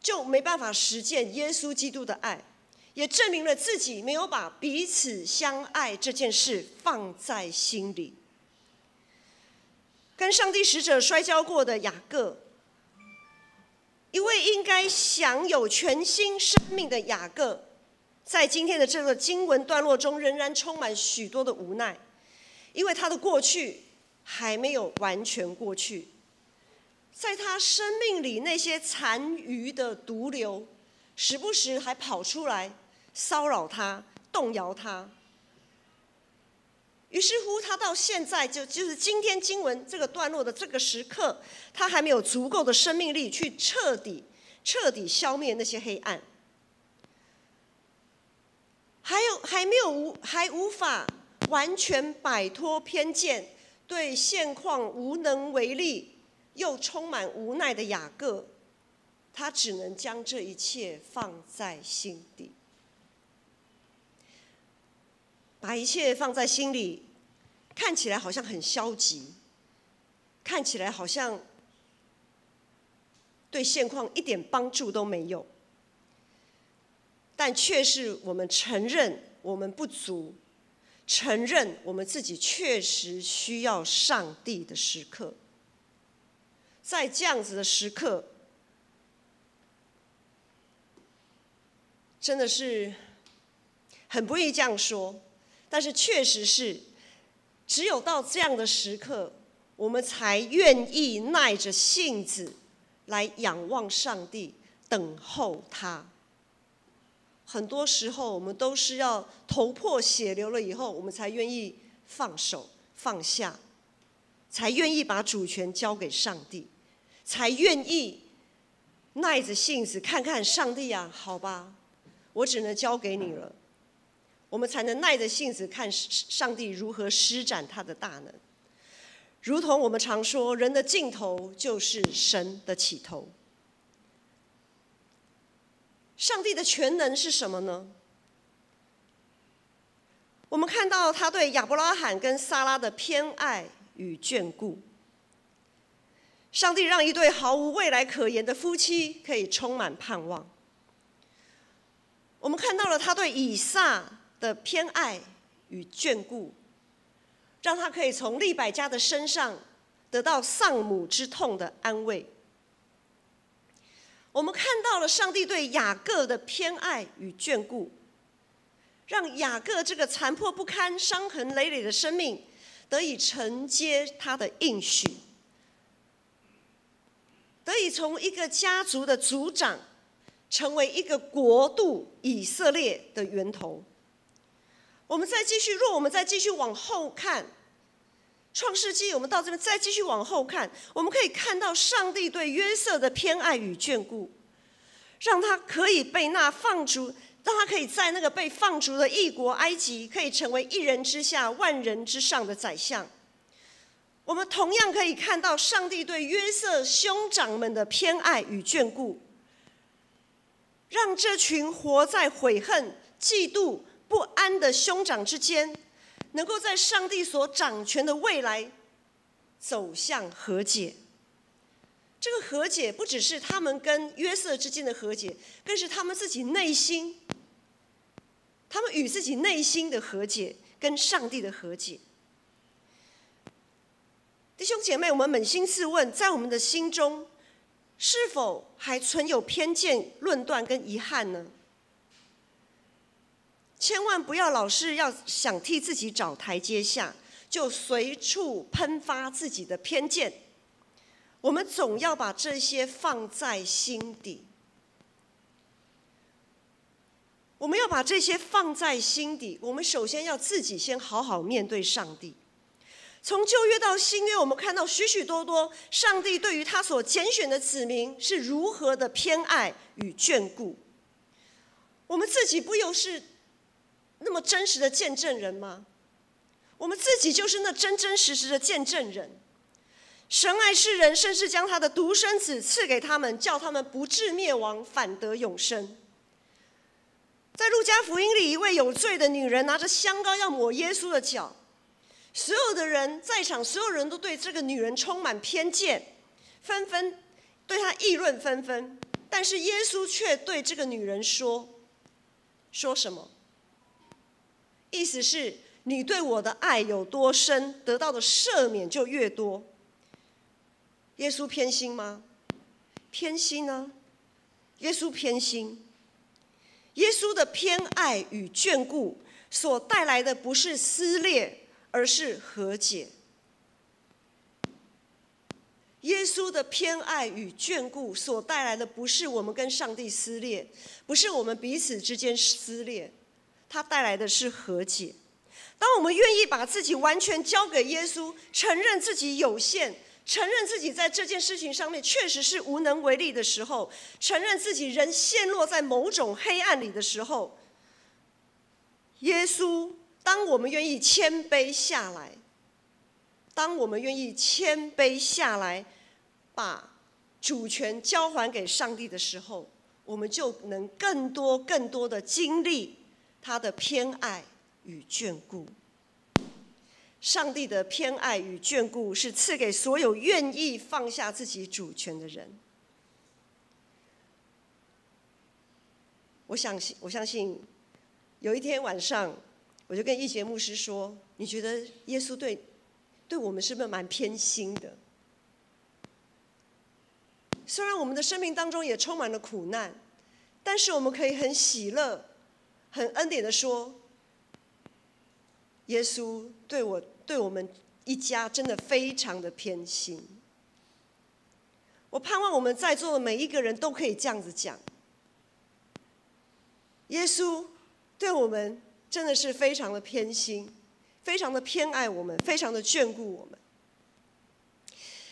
就没办法实践耶稣基督的爱，也证明了自己没有把彼此相爱这件事放在心里。跟上帝使者摔跤过的雅各，一位应该享有全新生命的雅各，在今天的这个经文段落中，仍然充满许多的无奈，因为他的过去还没有完全过去，在他生命里那些残余的毒瘤，时不时还跑出来骚扰他、动摇他。于是乎，他到现在就是今天经文这个段落的这个时刻，他还没有足够的生命力去彻底消灭那些黑暗，还无法完全摆脱偏见，对现况无能为力，又充满无奈的雅各，他只能将这一切放在心底。把一切放在心里，看起来好像很消极，看起来好像对现况一点帮助都没有，但却是我们承认我们不足，承认我们自己确实需要上帝的时刻。在这样子的时刻，真的是很不易这样说，但是确实是，只有到这样的时刻，我们才愿意耐着性子来仰望上帝，等候他。很多时候，我们都是要头破血流了以后，我们才愿意放手放下，才愿意把主权交给上帝，才愿意耐着性子看看上帝啊，好吧，我只能交给你了。我们才能耐着性子看上帝如何施展他的大能。如同我们常说，人的尽头就是神的起头。上帝的全能是什么呢？我们看到他对亚伯拉罕跟撒拉的偏爱与眷顾。上帝让一对毫无未来可言的夫妻可以充满盼望。我们看到了他对以撒的偏爱与眷顾，让他可以从利百加的身上得到丧母之痛的安慰。我们看到了上帝对雅各的偏爱与眷顾，让雅各这个残破不堪、伤痕累累的生命得以承接他的应许，得以从一个家族的族长成为一个国度以色列的源头。若我们再继续往后看，创世纪我们到这边再继续往后看，我们可以看到上帝对约瑟的偏爱与眷顾，让他可以被让他可以在那个被放逐的异国埃及，可以成为一人之下万人之上的宰相。我们同样可以看到上帝对约瑟兄长们的偏爱与眷顾，让这群活在悔恨、嫉妒、不安的兄长之间，能够在上帝所掌权的未来走向和解。这个和解不只是他们跟约瑟之间的和解，更是他们自己内心，他们与自己内心的和解，跟上帝的和解。弟兄姐妹，我们扪心自问，在我们的心中，是否还存有偏见、论断跟遗憾呢？千万不要老是要想替自己找台阶下，就随处喷发自己的偏见。我们总要把这些放在心底。我们要把这些放在心底，我们首先要自己先好好面对上帝。从旧约到新约，我们看到许许多多上帝对于他所拣选的子民是如何的偏爱与眷顾。我们自己不又是那么真实的见证人吗？我们自己就是那真真实实的见证人。神爱世人，甚至将他的独生子赐给他们，叫他们不至灭亡，反得永生。在路加福音里，一位有罪的女人拿着香膏要抹耶稣的脚，所有的人在场，所有人都对这个女人充满偏见，纷纷对她议论纷纷。但是耶稣却对这个女人说什么？意思是你对我的爱有多深，得到的赦免就越多。耶稣偏心吗？偏心啊！耶稣偏心。耶稣的偏爱与眷顾所带来的不是撕裂，而是和解。耶稣的偏爱与眷顾所带来的不是我们跟上帝撕裂，不是我们彼此之间撕裂，它带来的是和解。当我们愿意把自己完全交给耶稣，承认自己有限，承认自己在这件事情上面确实是无能为力的时候，承认自己人陷落在某种黑暗里的时候，耶稣，当我们愿意谦卑下来，把主权交还给上帝的时候，我们就能更多的经历他的偏爱与眷顾。上帝的偏爱与眷顾是赐给所有愿意放下自己主权的人。我相信有一天晚上，我就跟义杰牧师说，你觉得耶稣对我们是不是蛮偏心的？虽然我们的生命当中也充满了苦难，但是我们可以很喜乐、很恩典的说，耶稣对我们一家真的非常的偏心。我盼望我们在座的每一个人都可以这样子讲，耶稣对我们真的是非常的偏心，非常的偏爱我们，非常的眷顾我们。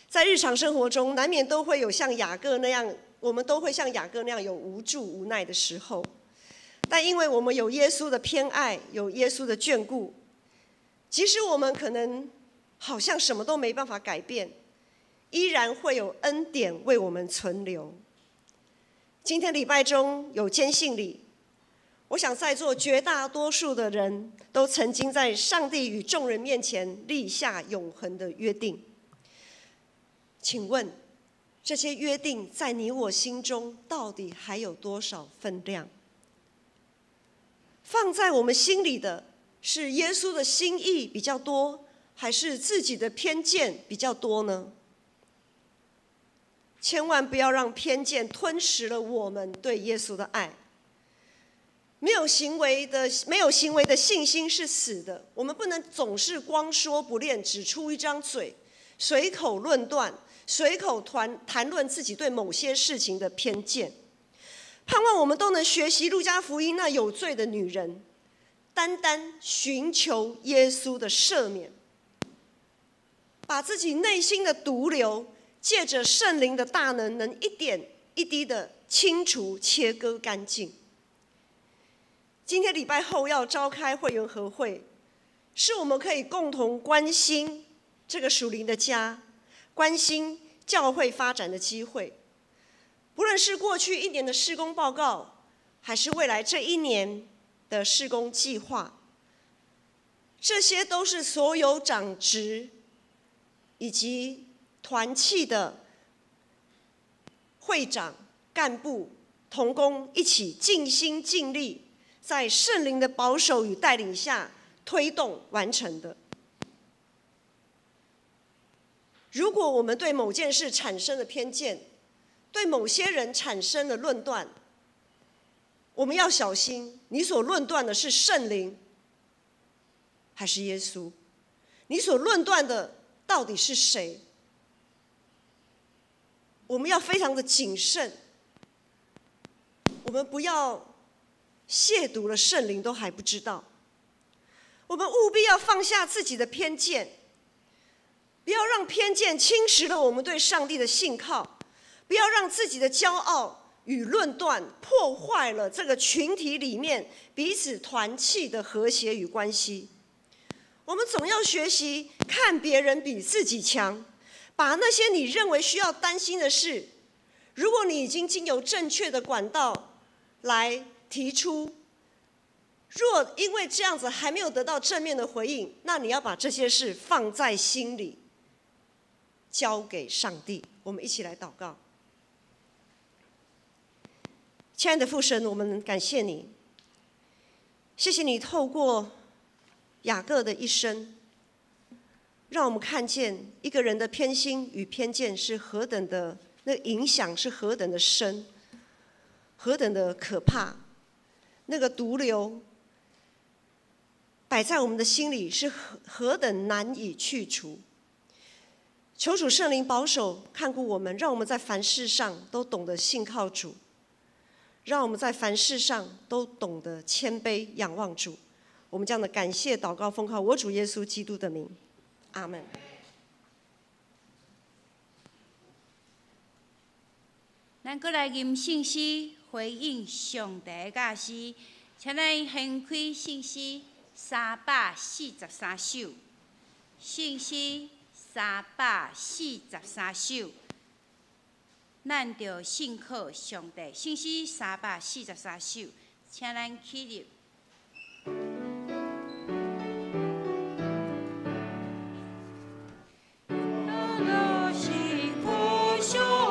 在日常生活中，难免都会有像雅各那样，我们都会像雅各那样有无助无奈的时候，但因为我们有耶稣的偏爱，有耶稣的眷顾，即使我们可能好像什么都没办法改变，依然会有恩典为我们存留。今天礼拜中有坚信礼，我想在座绝大多数的人都曾经在上帝与众人面前立下永恒的约定。请问，这些约定在你我心中到底还有多少分量？放在我们心里的是耶稣的心意比较多，还是自己的偏见比较多呢？千万不要让偏见吞噬了我们对耶稣的爱。没有行为的信心是死的。我们不能总是光说不练，只出一张嘴，随口论断，随口谈论自己对某些事情的偏见。盼望我们都能学习路加福音那有罪的女人，单单寻求耶稣的赦免，把自己内心的毒瘤借着圣灵的大能一点一滴的清除切割干净。今天礼拜后要召开会员和会，是我们可以共同关心这个属灵的家，关心教会发展的机会。不论是过去1年的事工报告，还是未来这1年的事工计划，这些都是所有长职以及团契的会长、干部、同工一起尽心尽力，在圣灵的保守与带领下推动完成的。如果我们对某件事产生了偏见，对某些人产生了论断，我们要小心，你所论断的是圣灵还是耶稣？你所论断的到底是谁？我们要非常的谨慎，我们不要亵渎了圣灵都还不知道。我们务必要放下自己的偏见，不要让偏见侵蚀了我们对上帝的信靠，不要让自己的骄傲与论断破坏了这个群体里面彼此团契的和谐与关系。我们总要学习看别人比自己强，把那些你认为需要担心的事，如果你已经经由正确的管道来提出，若因为这样子还没有得到正面的回应，那你要把这些事放在心里，交给上帝。我们一起来祷告。亲爱的父神，我们感谢你，谢谢你透过雅各的一生，让我们看见一个人的偏心与偏见是何等的，那影响是何等的深，何等的可怕。那个毒瘤摆在我们的心里是何等难以去除。求主圣灵保守看顾我们，让我们在凡事上都懂得信靠主，让我们在凡事上都懂得谦卑仰望主。我们这样的感谢祷告奉靠我主耶稣基督的名，阿们。咱过来吟信息回应上帝的教示，请咱掀开信息343首，信息343首，咱着信靠上帝。信息343首，请咱起立。请坐。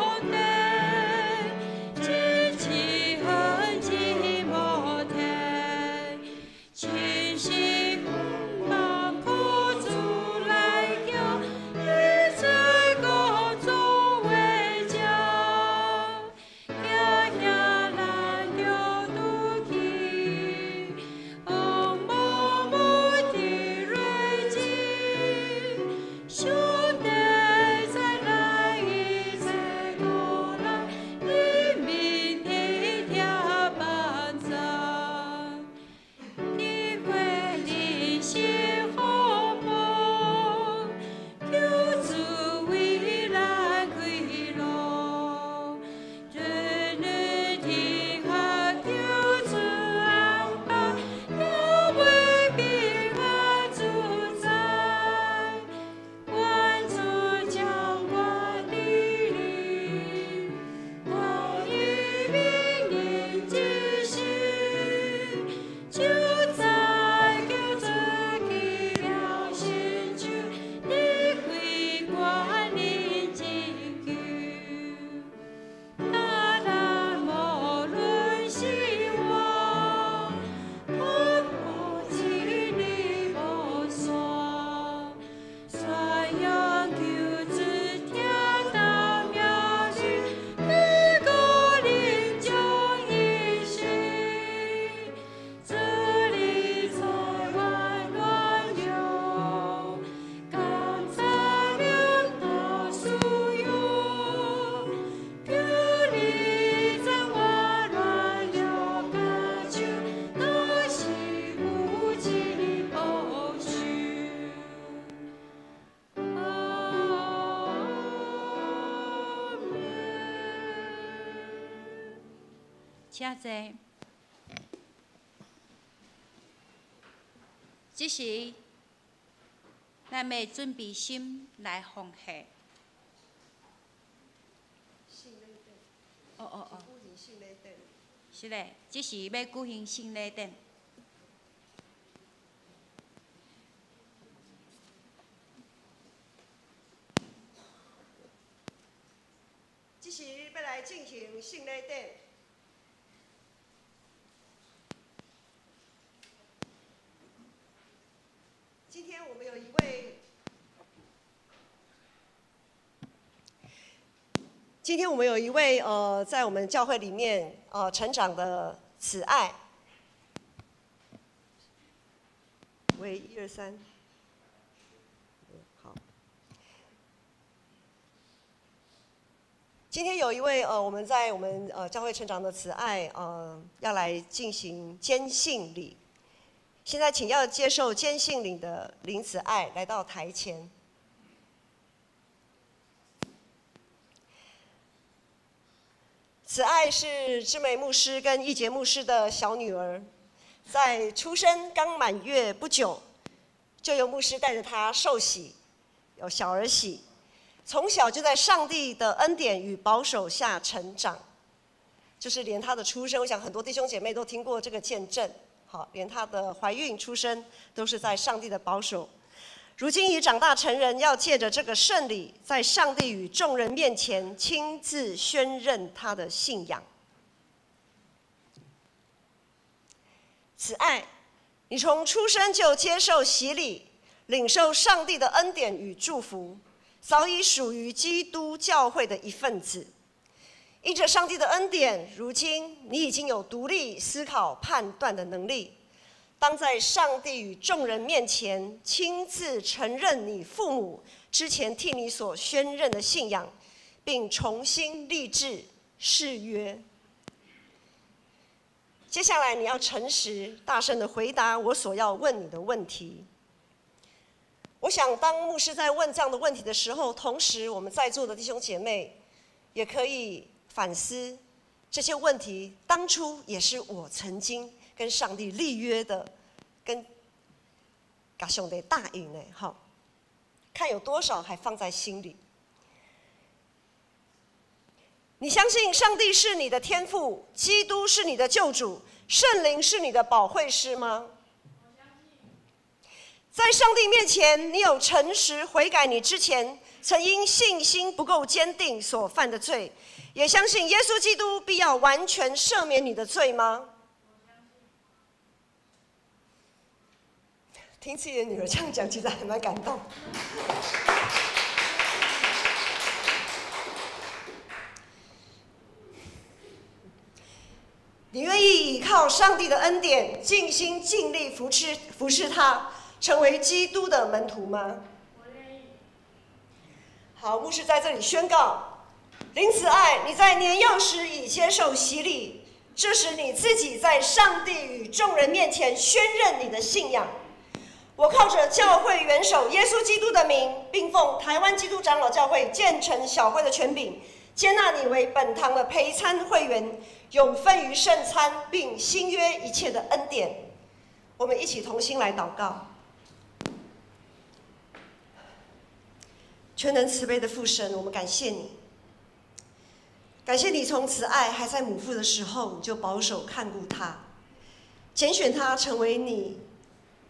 这时，咱要准备心来奉献。是嘞，这是要举行圣礼典。这时要来进行圣礼典。今天我们有一位今天我们有一位在我们教会里面成长的慈爱，喂，1、2、3，好。今天有一位我们在我们教会成长的慈爱要来进行坚信礼，现在请要接受坚信礼的林慈爱来到台前。慈爱是志美牧师跟义杰牧师的小女儿，在出生刚满月不久，就由牧师带着她受洗，有小儿洗，从小就在上帝的恩典与保守下成长，就是连她的出生，我想很多弟兄姐妹都听过这个见证，好，连她的怀孕、出生都是在上帝的保守。如今已长大成人，要借着这个圣礼，在上帝与众人面前亲自宣认他的信仰。慈爱，你从出生就接受洗礼，领受上帝的恩典与祝福，早已属于基督教会的一份子。因着上帝的恩典，如今你已经有独立思考、判断的能力。当在上帝与众人面前亲自承认你父母之前替你所宣认的信仰，并重新立志誓约。接下来你要诚实大声地回答我所要问你的问题。我想当牧师在问这样的问题的时候，同时我们在座的弟兄姐妹也可以反思这些问题当初也是我曾经跟上帝立约的，跟上帝答应的，好，看有多少还放在心里。你相信上帝是你的天父，基督是你的救主，圣灵是你的保惠师吗？在上帝面前，你有诚实悔改你之前曾因信心不够坚定所犯的罪，也相信耶稣基督必要完全赦免你的罪吗？听自己的女儿这样讲，其实还蛮感动。你愿意依靠上帝的恩典，尽心尽力服侍他，成为基督的门徒吗？我愿意。好，牧师在这里宣告：林慈爱，你在年幼时已接受洗礼，这时你自己在上帝与众人面前宣认你的信仰。我靠着教会元首耶稣基督的名，并奉台湾基督长老教会建成小会的权柄，接纳你为本堂的陪参会员，永分于圣餐，并新约一切的恩典。我们一起同心来祷告。全能慈悲的父神，我们感谢你，感谢你从慈爱还在母腹的时候，你就保守看顾他，拣选他成为你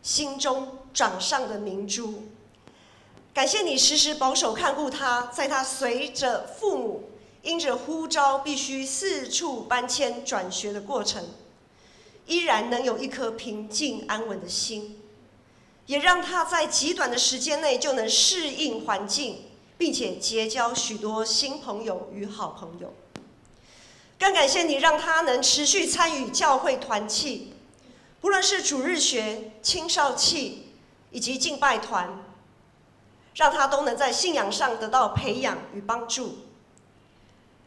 心中掌上的明珠。感谢你时时保守看顾他，在他随着父母因着呼召必须四处搬迁转学的过程，依然能有一颗平静安稳的心，也让他在极短的时间内就能适应环境，并且结交许多新朋友与好朋友。更感谢你让他能持续参与教会团契，不论是主日学、青少契以及敬拜团，让他都能在信仰上得到培养与帮助。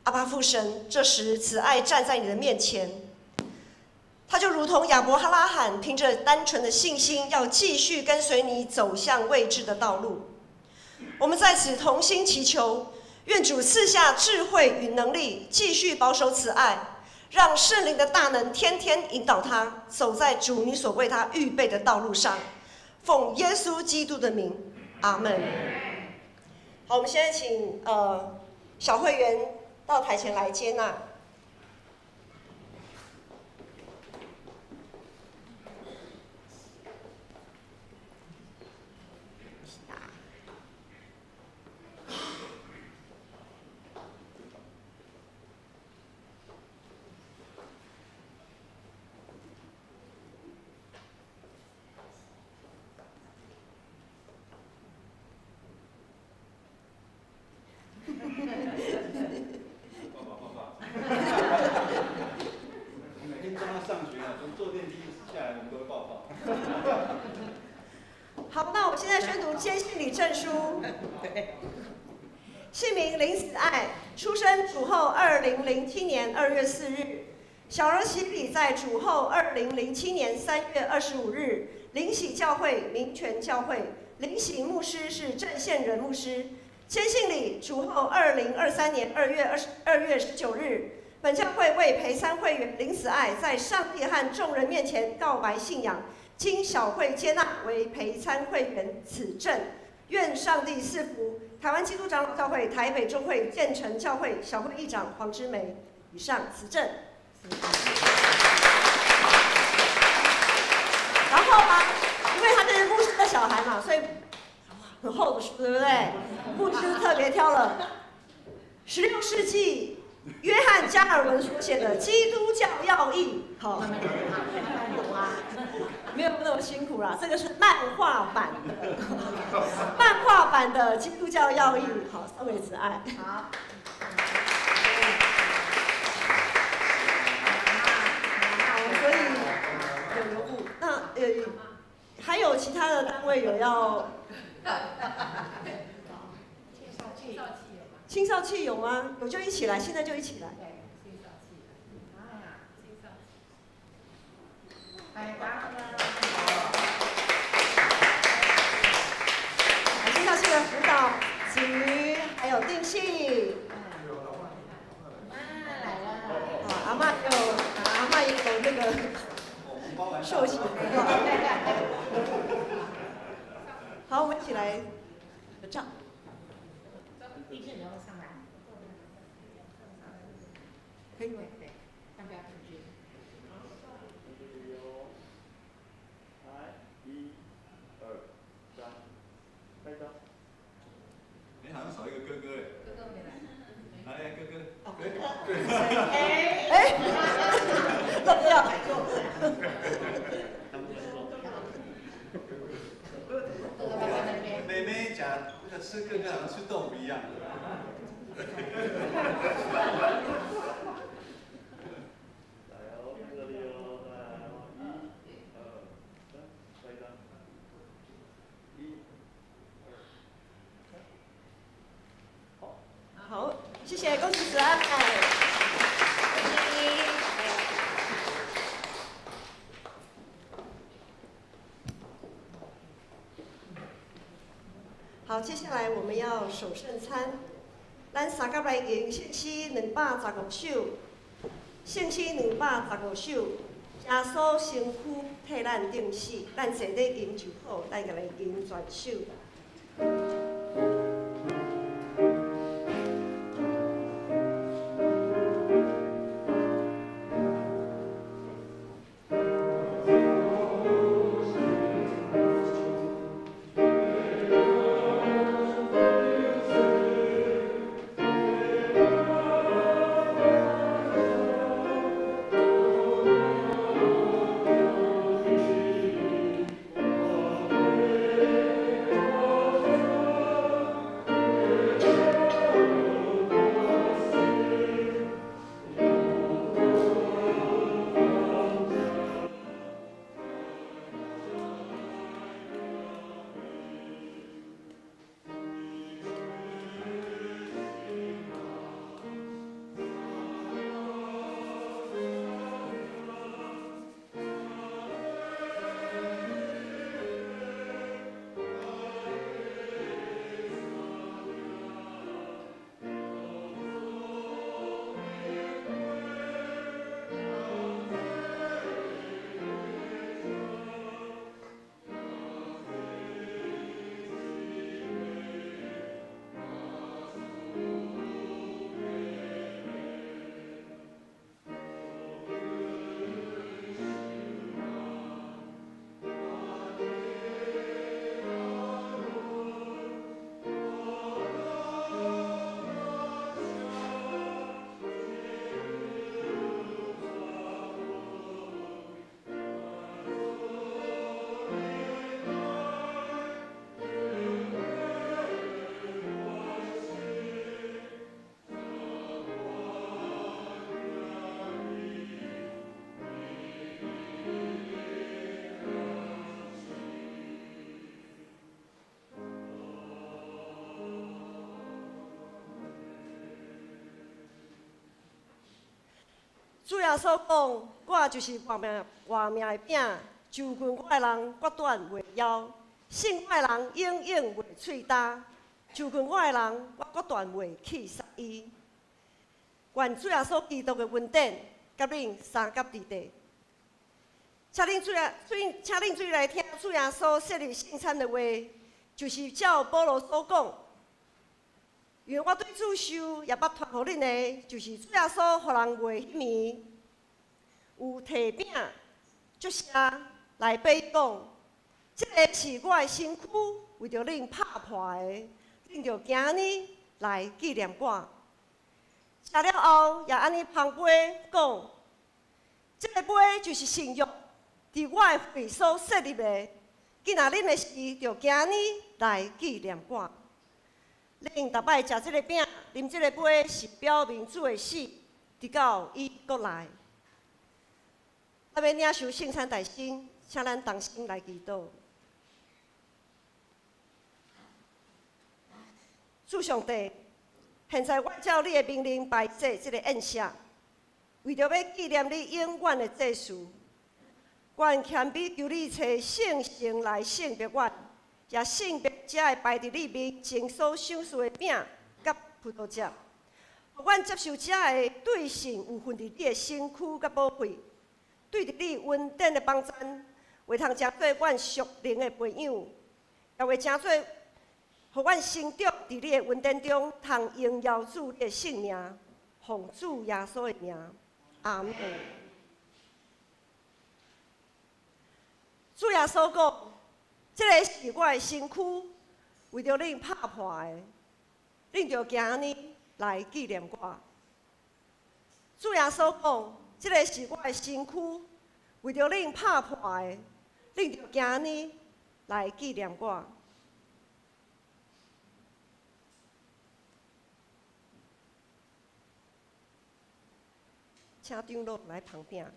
阿爸父神，这时慈爱站在你的面前，他就如同亚伯哈拉罕，凭着单纯的信心，要继续跟随你走向未知的道路。我们在此同心祈求，愿主赐下智慧与能力，继续保守慈爱，让圣灵的大能天天引导他走在主你所为他预备的道路上。奉耶稣基督的名，阿们。好，我们现在请小会员到台前来接纳。现在宣读坚信礼证书。姓名林子爱，出生主后2007年2月4日，小儿洗礼在主后2007年3月25日，灵喜教会民权教会，灵喜牧师是郑宪仁牧师。坚信礼主后2023年2月19日。本教会为陪参会员林子爱在上帝和众人面前告白信仰，经小会接纳为陪参会员，此证。愿上帝赐福台湾基督长老教会台北中会建成教会小会议长黄之梅。以上此证。然后啊，因为他这是牧师的小孩嘛，所以很厚的书，对不对？牧师特别挑了16世纪。约翰·加尔文所写的《基督教要义》，好，没有那么辛苦啦。这个是漫画版的《基督教要义》，好，送给子爱。好。所以有误。那还有其他的单位有要？青少契有吗？有就一起来，现在就一起来。青少契的辅导局还有定系。阿嬷也有那个寿喜。好，我们一起来合照。地震然后上来，可以吗？对，要不要出去？来，1、2、3，拍照。你好像少一个哥哥哎。哥哥没来。来，哥哥。哦，哎，漏掉。妹妹讲吃哥哥好像吃豆腐一样。来哦，这里哦，来，1、2、3，拍一张。1、2、3，好。好，谢谢，恭喜子安。好，接下来我们要守圣餐。咱三甲来吟圣诗215首，圣诗215首，耶稣身躯替咱定死，咱坐咧吟就好，咱个来吟全首。主耶稣讲，我就是活命的饼，就近我的人决断袂枵，信我的人永远袂喙焦，就近我的人我决断袂去杀伊。愿主耶稣基督的恩典甲恁三甲伫地。请恁注意来听主耶稣设立圣餐的话，就是照保罗所讲。因为我对主受也捌托互恁的，就是主耶稣互人话迄暝，有摕饼，接声来背讲，这个是我的身躯，为着恁拍破的，恁着今日来纪念我。吃了后，也安尼捧杯讲，这个杯就是信约，伫我的会所设立的，今仔恁的事，着今日来纪念我。恁逐摆食这个饼、啉这个杯，是表明主的死，直到伊国来。要领受圣餐大圣，请咱同心来祈祷。主上帝，现在我照你的命令摆设这个宴席，为着要纪念你永远的祭祀，愿谦卑求你找圣神来圣别我。也性别者会摆伫你面前所赏赐的饼甲葡萄汁，互阮接受者会对神有份伫你的身躯甲宝贵，对着你恩典的帮赞，会通成做阮属灵的培养，也会成做互阮成长伫你的恩典中，通荣耀主你的圣名，奉主耶稣的名，阿门。主耶稣讲。这个是我的身躯，为着恁拍破的，恁着今日来纪念我。主耶稣讲，这个是我的身躯，为着恁拍破的，恁着今日来纪念我。请长老来旁边。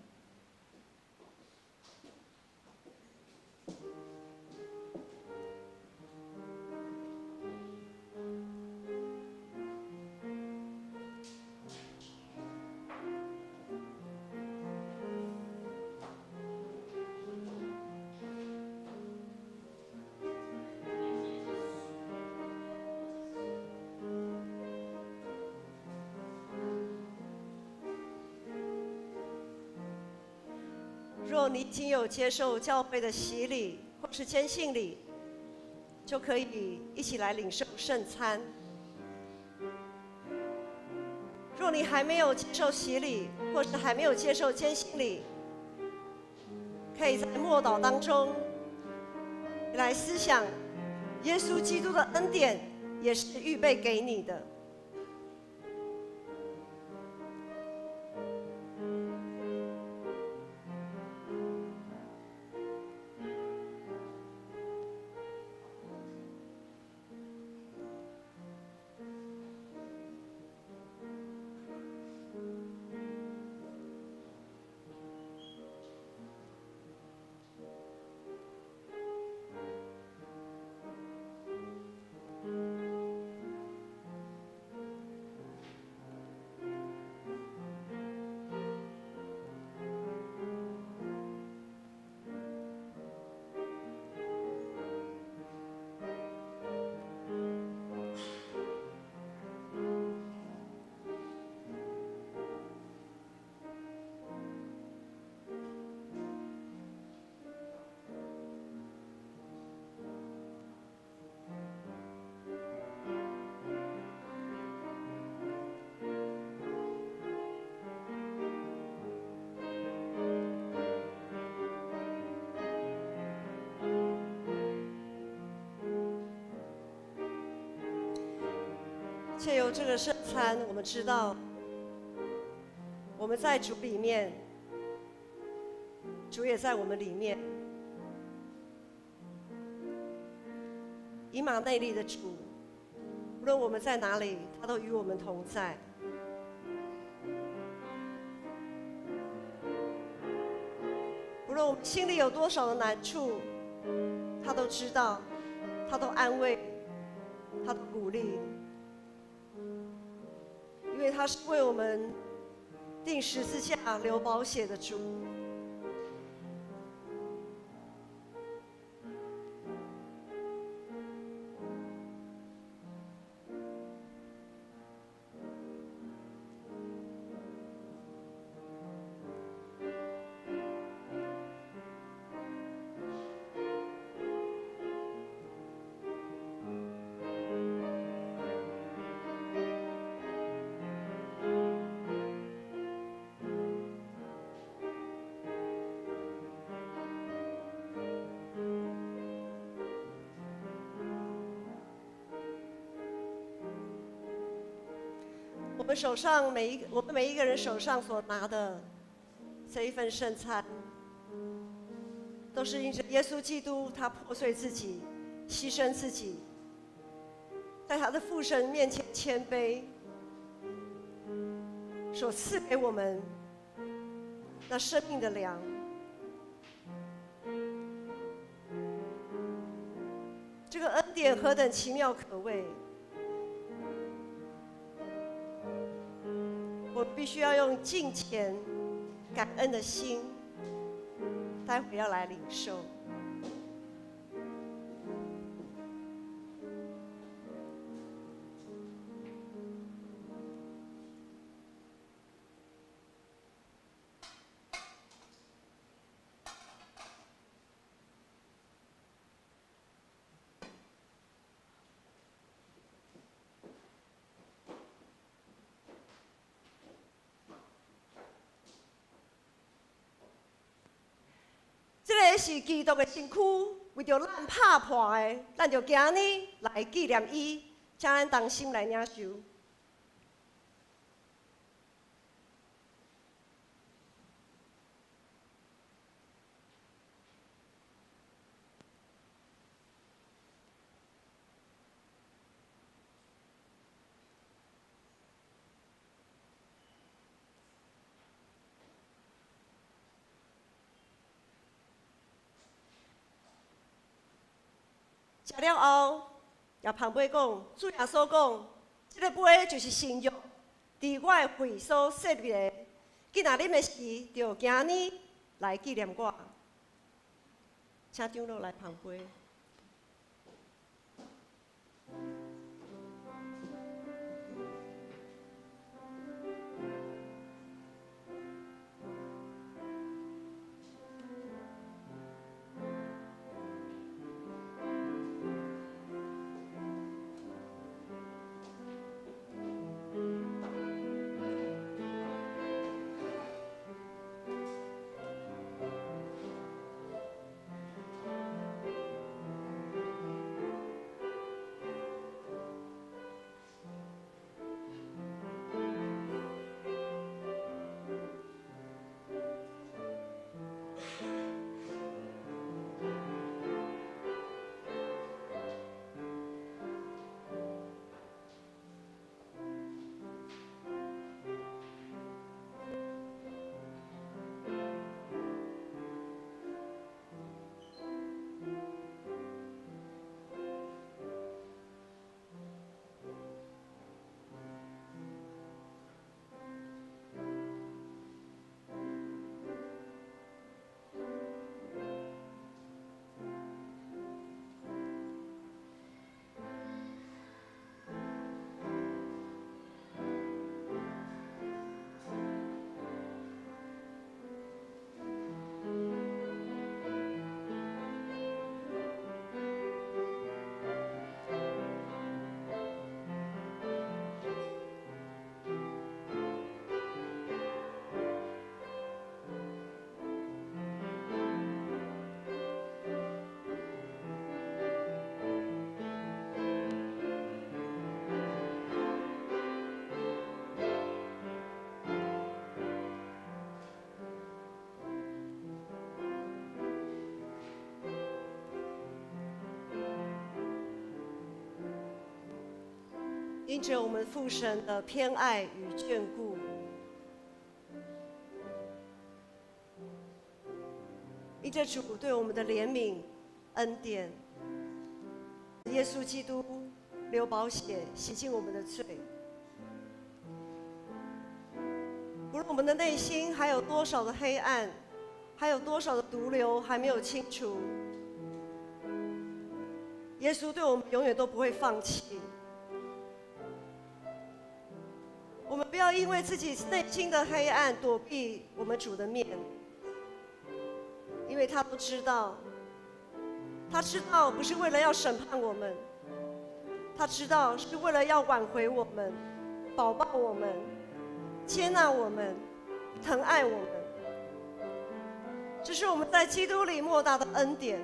若你已经有接受教会的洗礼或是坚信礼，就可以一起来领受圣餐。若你还没有接受洗礼，或是还没有接受坚信礼，可以在默祷当中来思想，耶稣基督的恩典也是预备给你的。借由这个圣餐，我们知道我们在主里面，主也在我们里面。以马内利的主，无论我们在哪里，他都与我们同在。无论我们心里有多少的难处，他都知道，他都安慰，他都鼓励。因为他是为我们钉十字架、流宝血的主。我们每一个人手上所拿的这一份圣餐，都是因着耶稣基督他破碎自己、牺牲自己，在他的父神面前谦卑，所赐给我们那生命的粮。这个恩典何等奇妙可畏！我必须要用敬虔、感恩的心，待会要来领受。这个是基督的身躯，为着咱拍破的，咱就今日来纪念伊，请咱同心来领受。食了后，也旁边讲，主耶稣讲，这个杯就是新约，伫我的会所设立的。今仔啉的时，就今日来纪念我。请长老来旁边。因着我们父神的偏爱与眷顾，因着主对我们的怜悯、恩典，耶稣基督流宝血洗净我们的罪。无论我们的内心还有多少的黑暗，还有多少的毒瘤还没有清除，耶稣对我们永远都不会放弃。我们不要因为自己内心的黑暗躲避我们主的面，因为他都知道，他知道不是为了要审判我们，他知道是为了要挽回我们，保抱我们，接纳我们，疼爱我们。这是我们在基督里莫大的恩典。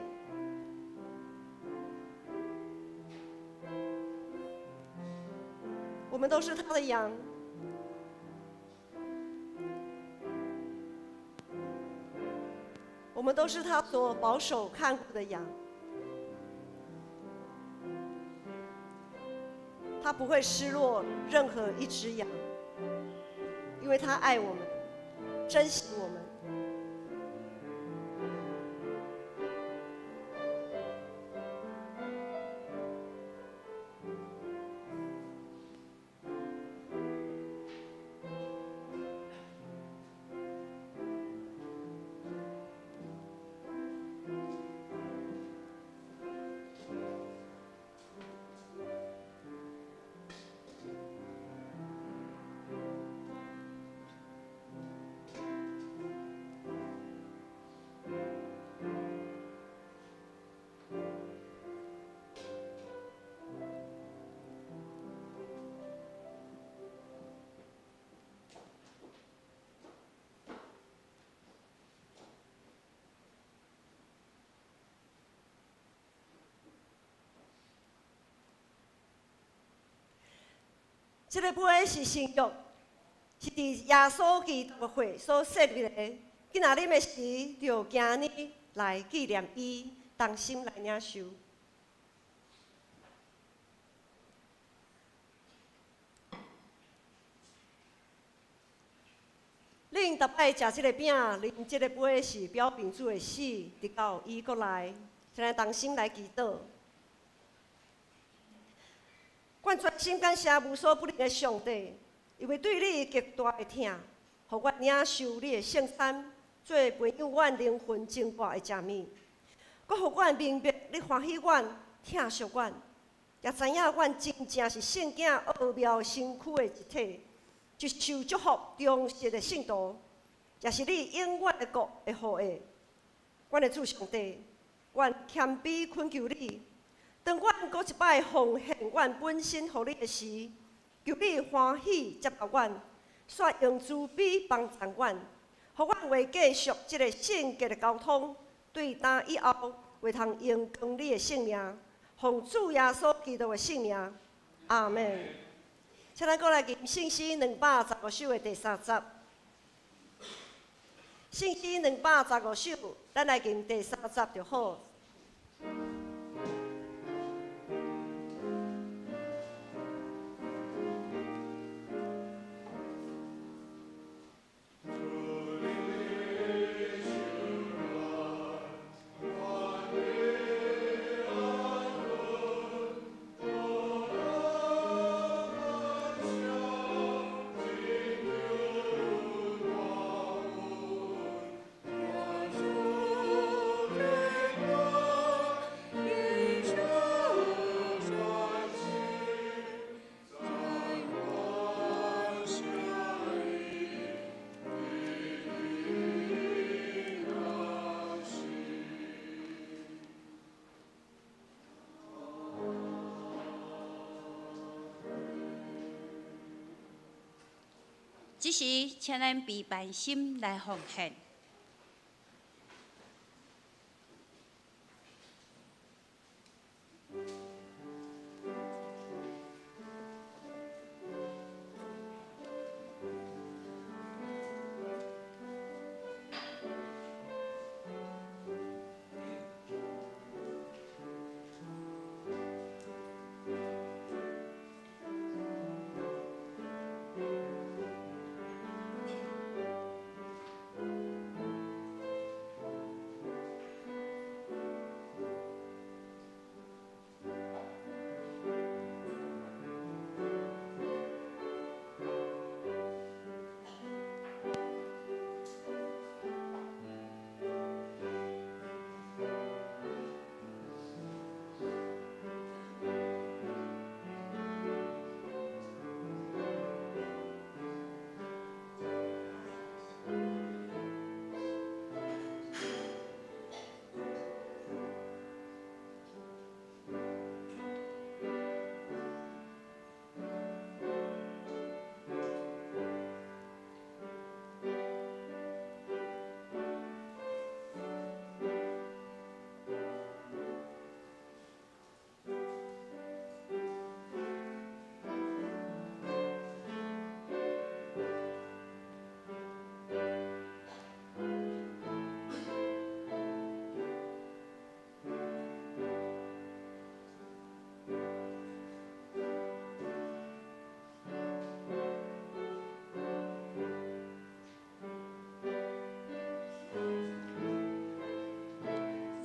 我们都是他的羊，我们都是他所保守看顾的羊。他不会失落任何一只羊，因为他爱我们，珍惜我们。这个杯是新约，是伫耶稣基督的血所设立的。今仔日的时，就今日来纪念伊，同心来领受。恁逐摆食这个饼、啉这个杯，是表明主的死，直到伊过来，才来同心来祈祷。阮全心感谢无所不能的上帝，因为对你极大的疼，互阮领受你的圣餐，做培养阮灵魂精华的食物，搁互阮明白你欢喜阮、疼惜阮，也知影阮真正是圣经奥妙身躯的一体，就是受祝福忠实的信徒，也是你永远的国的后裔。阮的主上帝，阮谦卑恳求你。当阮搁一摆奉献阮本身予你的时，求你欢喜接纳阮，煞用慈悲帮助阮，互阮为继续这个圣洁的交通，对打以后会通荣光你的性命，奉主耶稣基督的性命，阿门。请咱搁来吟圣诗215首的第3节。圣诗215首，咱来吟第3节就好。这时，请咱备办心来奉献。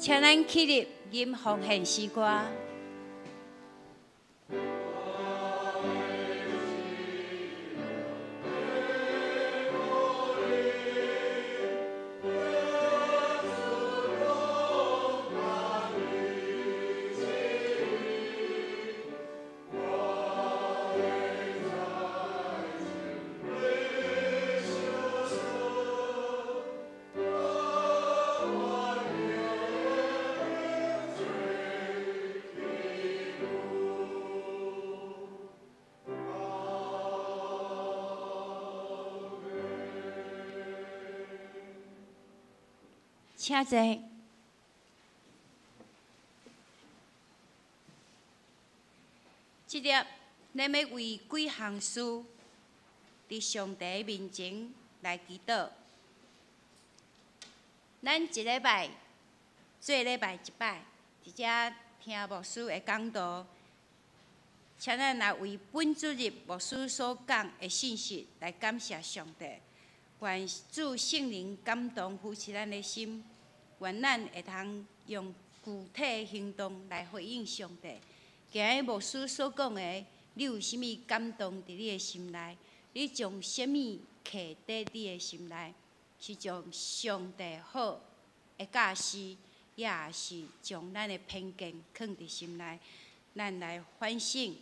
请咱起立吟奉献诗歌。请坐。即日，咱要为几项事，伫上帝面前来祈祷。咱一礼拜做礼拜一摆，伫遮听牧师的讲道，请咱来为本主日牧师所讲的信息来感谢上帝。愿主圣灵感动扶持咱的心，愿咱会通用具体的行动来回应上帝。今日牧师所讲的，你有啥物感动伫你的心内？你将啥物刻在你的心内？是将上帝好的教示，也是将咱的偏见藏伫心内？咱来反省，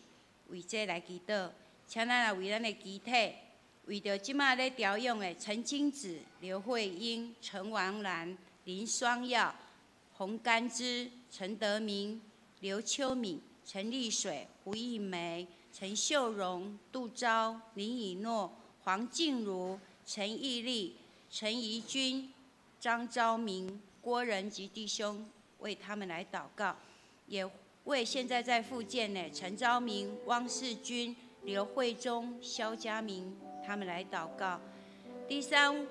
为这来祈祷。请咱来为咱的肢体。为着即马咧调用的陈清子、刘慧英、陈王兰、林双耀、洪甘之、陈德明、刘秋敏、陈丽水、胡艺梅、陈秀荣、杜昭、林以诺、黄静茹、陈义丽、陈怡君、张昭明、郭仁及弟兄为他们来祷告，也为现在在复健的陈昭明、汪世军、刘慧忠、肖家明他们来祷告。第三，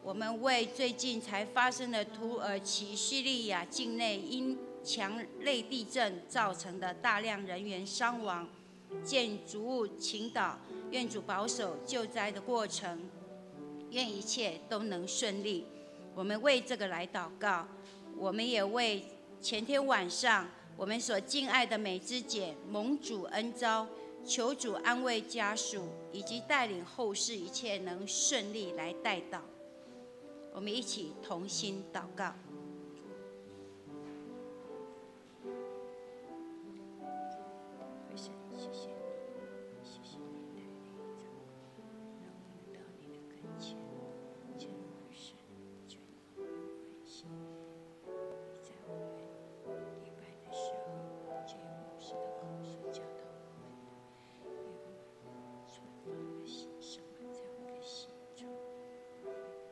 我们为最近才发生的土耳其叙利亚境内因强类地震造成的大量人员伤亡、建筑物倾倒，愿主保守救灾的过程，愿一切都能顺利。我们为这个来祷告。我们也为前天晚上我们所敬爱的美芝姐蒙主恩召，求主安慰家属，以及带领后事一切能顺利来代祷。我们一起同心祷告。谢谢你，谢谢你带领着我，让我们到你的跟前，前而是全有关系。你在我们礼拜的时候，借牧师的口所教导我们的，因为我们所放的心什么在我们的心中，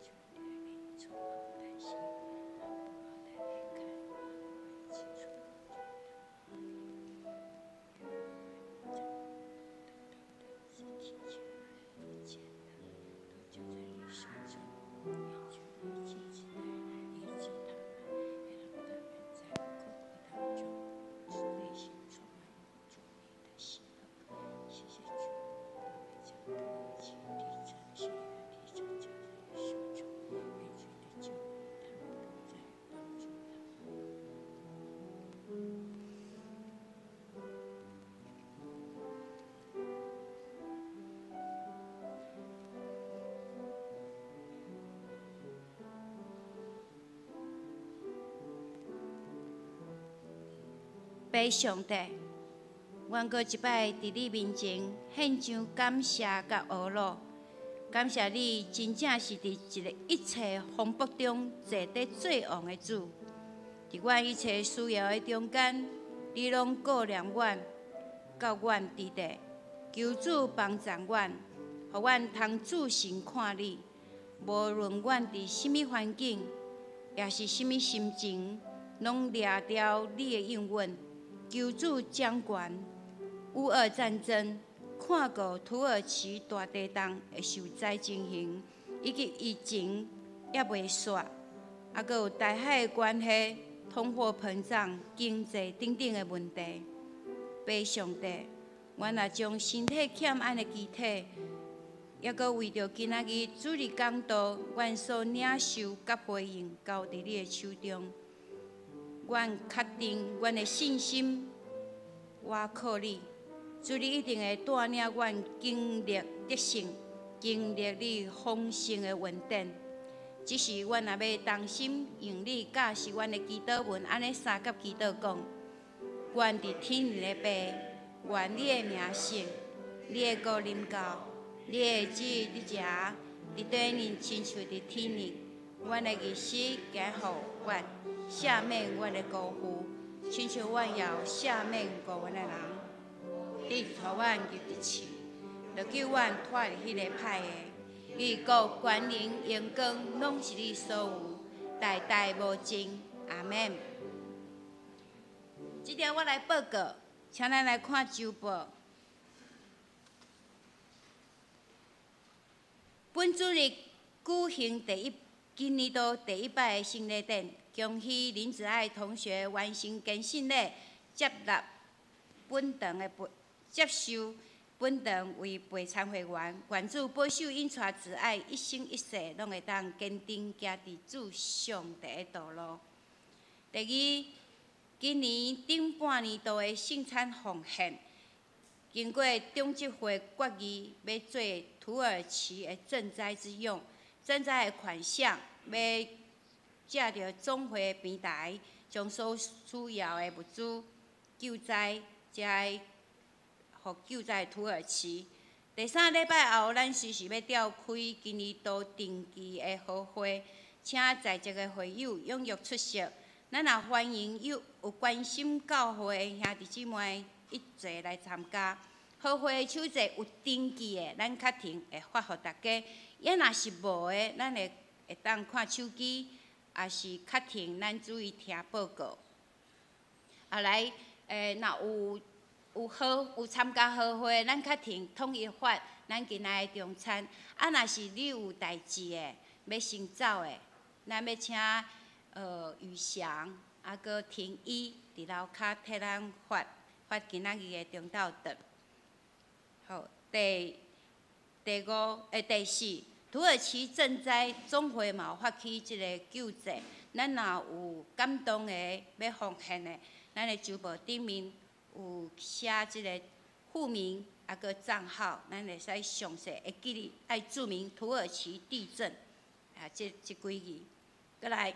就带领从好担心，让不好的来看，我们清楚的感觉到。拜上帝，阮阁一摆伫你面前献上感谢甲懊恼。感谢你，真正是伫一个一切风波中坐得最旺的主。伫阮一切需要的中间，你拢顾念阮，到阮伫地，求主帮助阮，互阮通自信看你。无论阮伫什么环境，也是什么心情，拢抓牢你的应允。求主掌权，乌俄战争，看顾土耳其大地震会受灾情形，以及疫情也袂煞，还佫有大海的关系、通货膨胀、经济等等的问题。拜上帝，阮也将身体欠安的肢体，也佫为着今仔日主日讲道，阮所领受甲回应交伫你的手中。阮确定阮的信心，我靠你，主你一定会带领阮经历得胜，经历你丰盛的恩典。只是阮若要当心用你教示阮的祈祷文，安尼三甲祈祷讲：愿伫天里的爸，愿你的名圣，你的国临到，你的旨意伫遮，伫地里亲像伫天里。阮的仪式加互阮，赦免阮的辜负，亲像阮也赦免过阮的人。你互阮入得去，就叫阮脱离迄个歹的。伊国权能荣光，拢是你所有，代代无尽。阿免。即条我来报告，请咱来看周报。本主日举行今年度第一摆的圣礼典，恭喜林子爱同学完成献信礼，接受本堂为陪参会员，愿主保守因带子爱一生一世，拢会当坚定行伫主上帝的道路。第二，今年顶半年度的圣餐奉献，经过中执会决议，要做土耳其的赈灾之用，赈灾的款项要借着总会的平台，将所需要的物资救灾，才互救灾土耳其。第三礼拜后，咱随时要召开今年度定期的好会，请在席的会友踊跃出席。咱也欢迎有关心教会的兄弟姊妹一齐来参加。好会手册有登记的，咱确定会发予大家；也若是无的，咱会当看手机，也是确定咱注意听报告。后来，若有参加好会，咱确定统一发咱今仔的中餐。啊，若是你有代志的，要先走的，咱要请宇翔，啊，搁婷依伫楼骹替咱发今仔日的中昼顿。好，第四，土耳其赈灾总会嘛有发起即个救济，咱若有感动的要奉献的，咱的周报顶面有写即个户名，啊个账号，咱会使详细会记哩，爱注明土耳其地震，啊，即几字。过来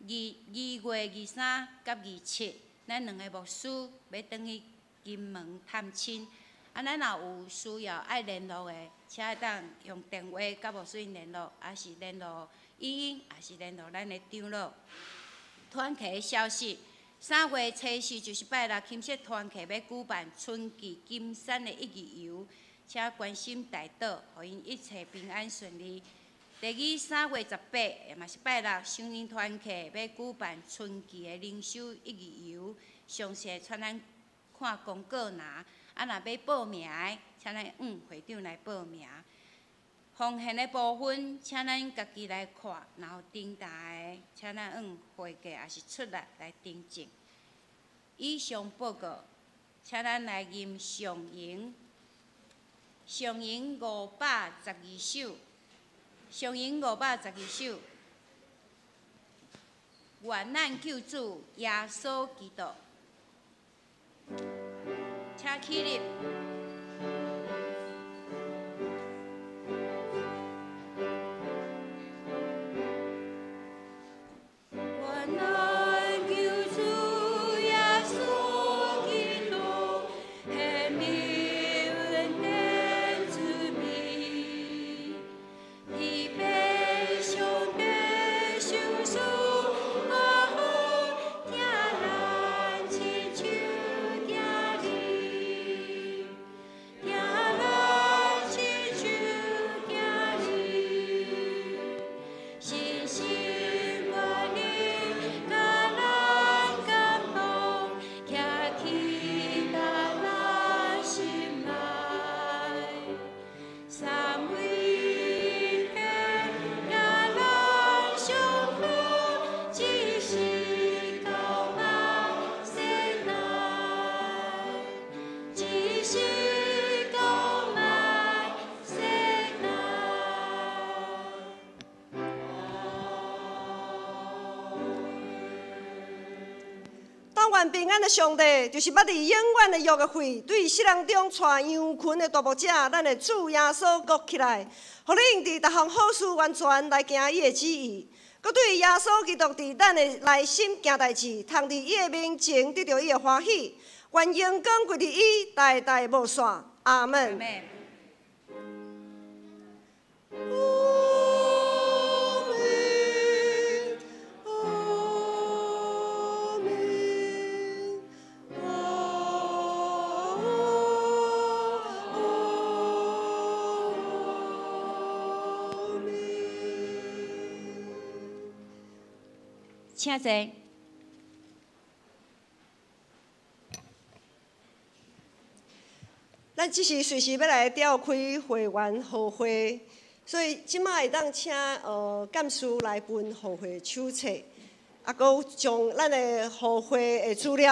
2月23甲27，咱两个牧师要转去金门探亲。啊，咱若有需要爱联络的，请当用电话甲牧师联络，还是联络语音，还是联络咱的长老。团契的消息，3月初4就是拜六，金色团契要举办春季金山的一日游，请关心大岛，互因一切平安顺利。第二，3月18，也嘛是拜六，双人团契要举办春季的灵修一日游，详细传咱看公告拿。啊，若要报名的，请咱会长来报名。奉献的部分，请咱家己来看，然后登台的，请咱会计也是出来订正。以上报告，请咱来吟上吟512首，上吟512首，愿咱救主耶稣基督。请起立。愿平安的上帝，就是捌伫永远的约的会，对世人中带羊群的大牧者，咱的主耶稣国起来，互你用伫逐项好事完全来行伊的旨意。佮对耶稣基督伫咱的内心行代志，通伫伊的面前得到伊的欢喜，愿荣光归伫伊，代代无线。阿门。请坐。咱即时随时要来召开会员互会，所以即摆会当请干事来分互会手册，啊，佮将咱的互会的资料。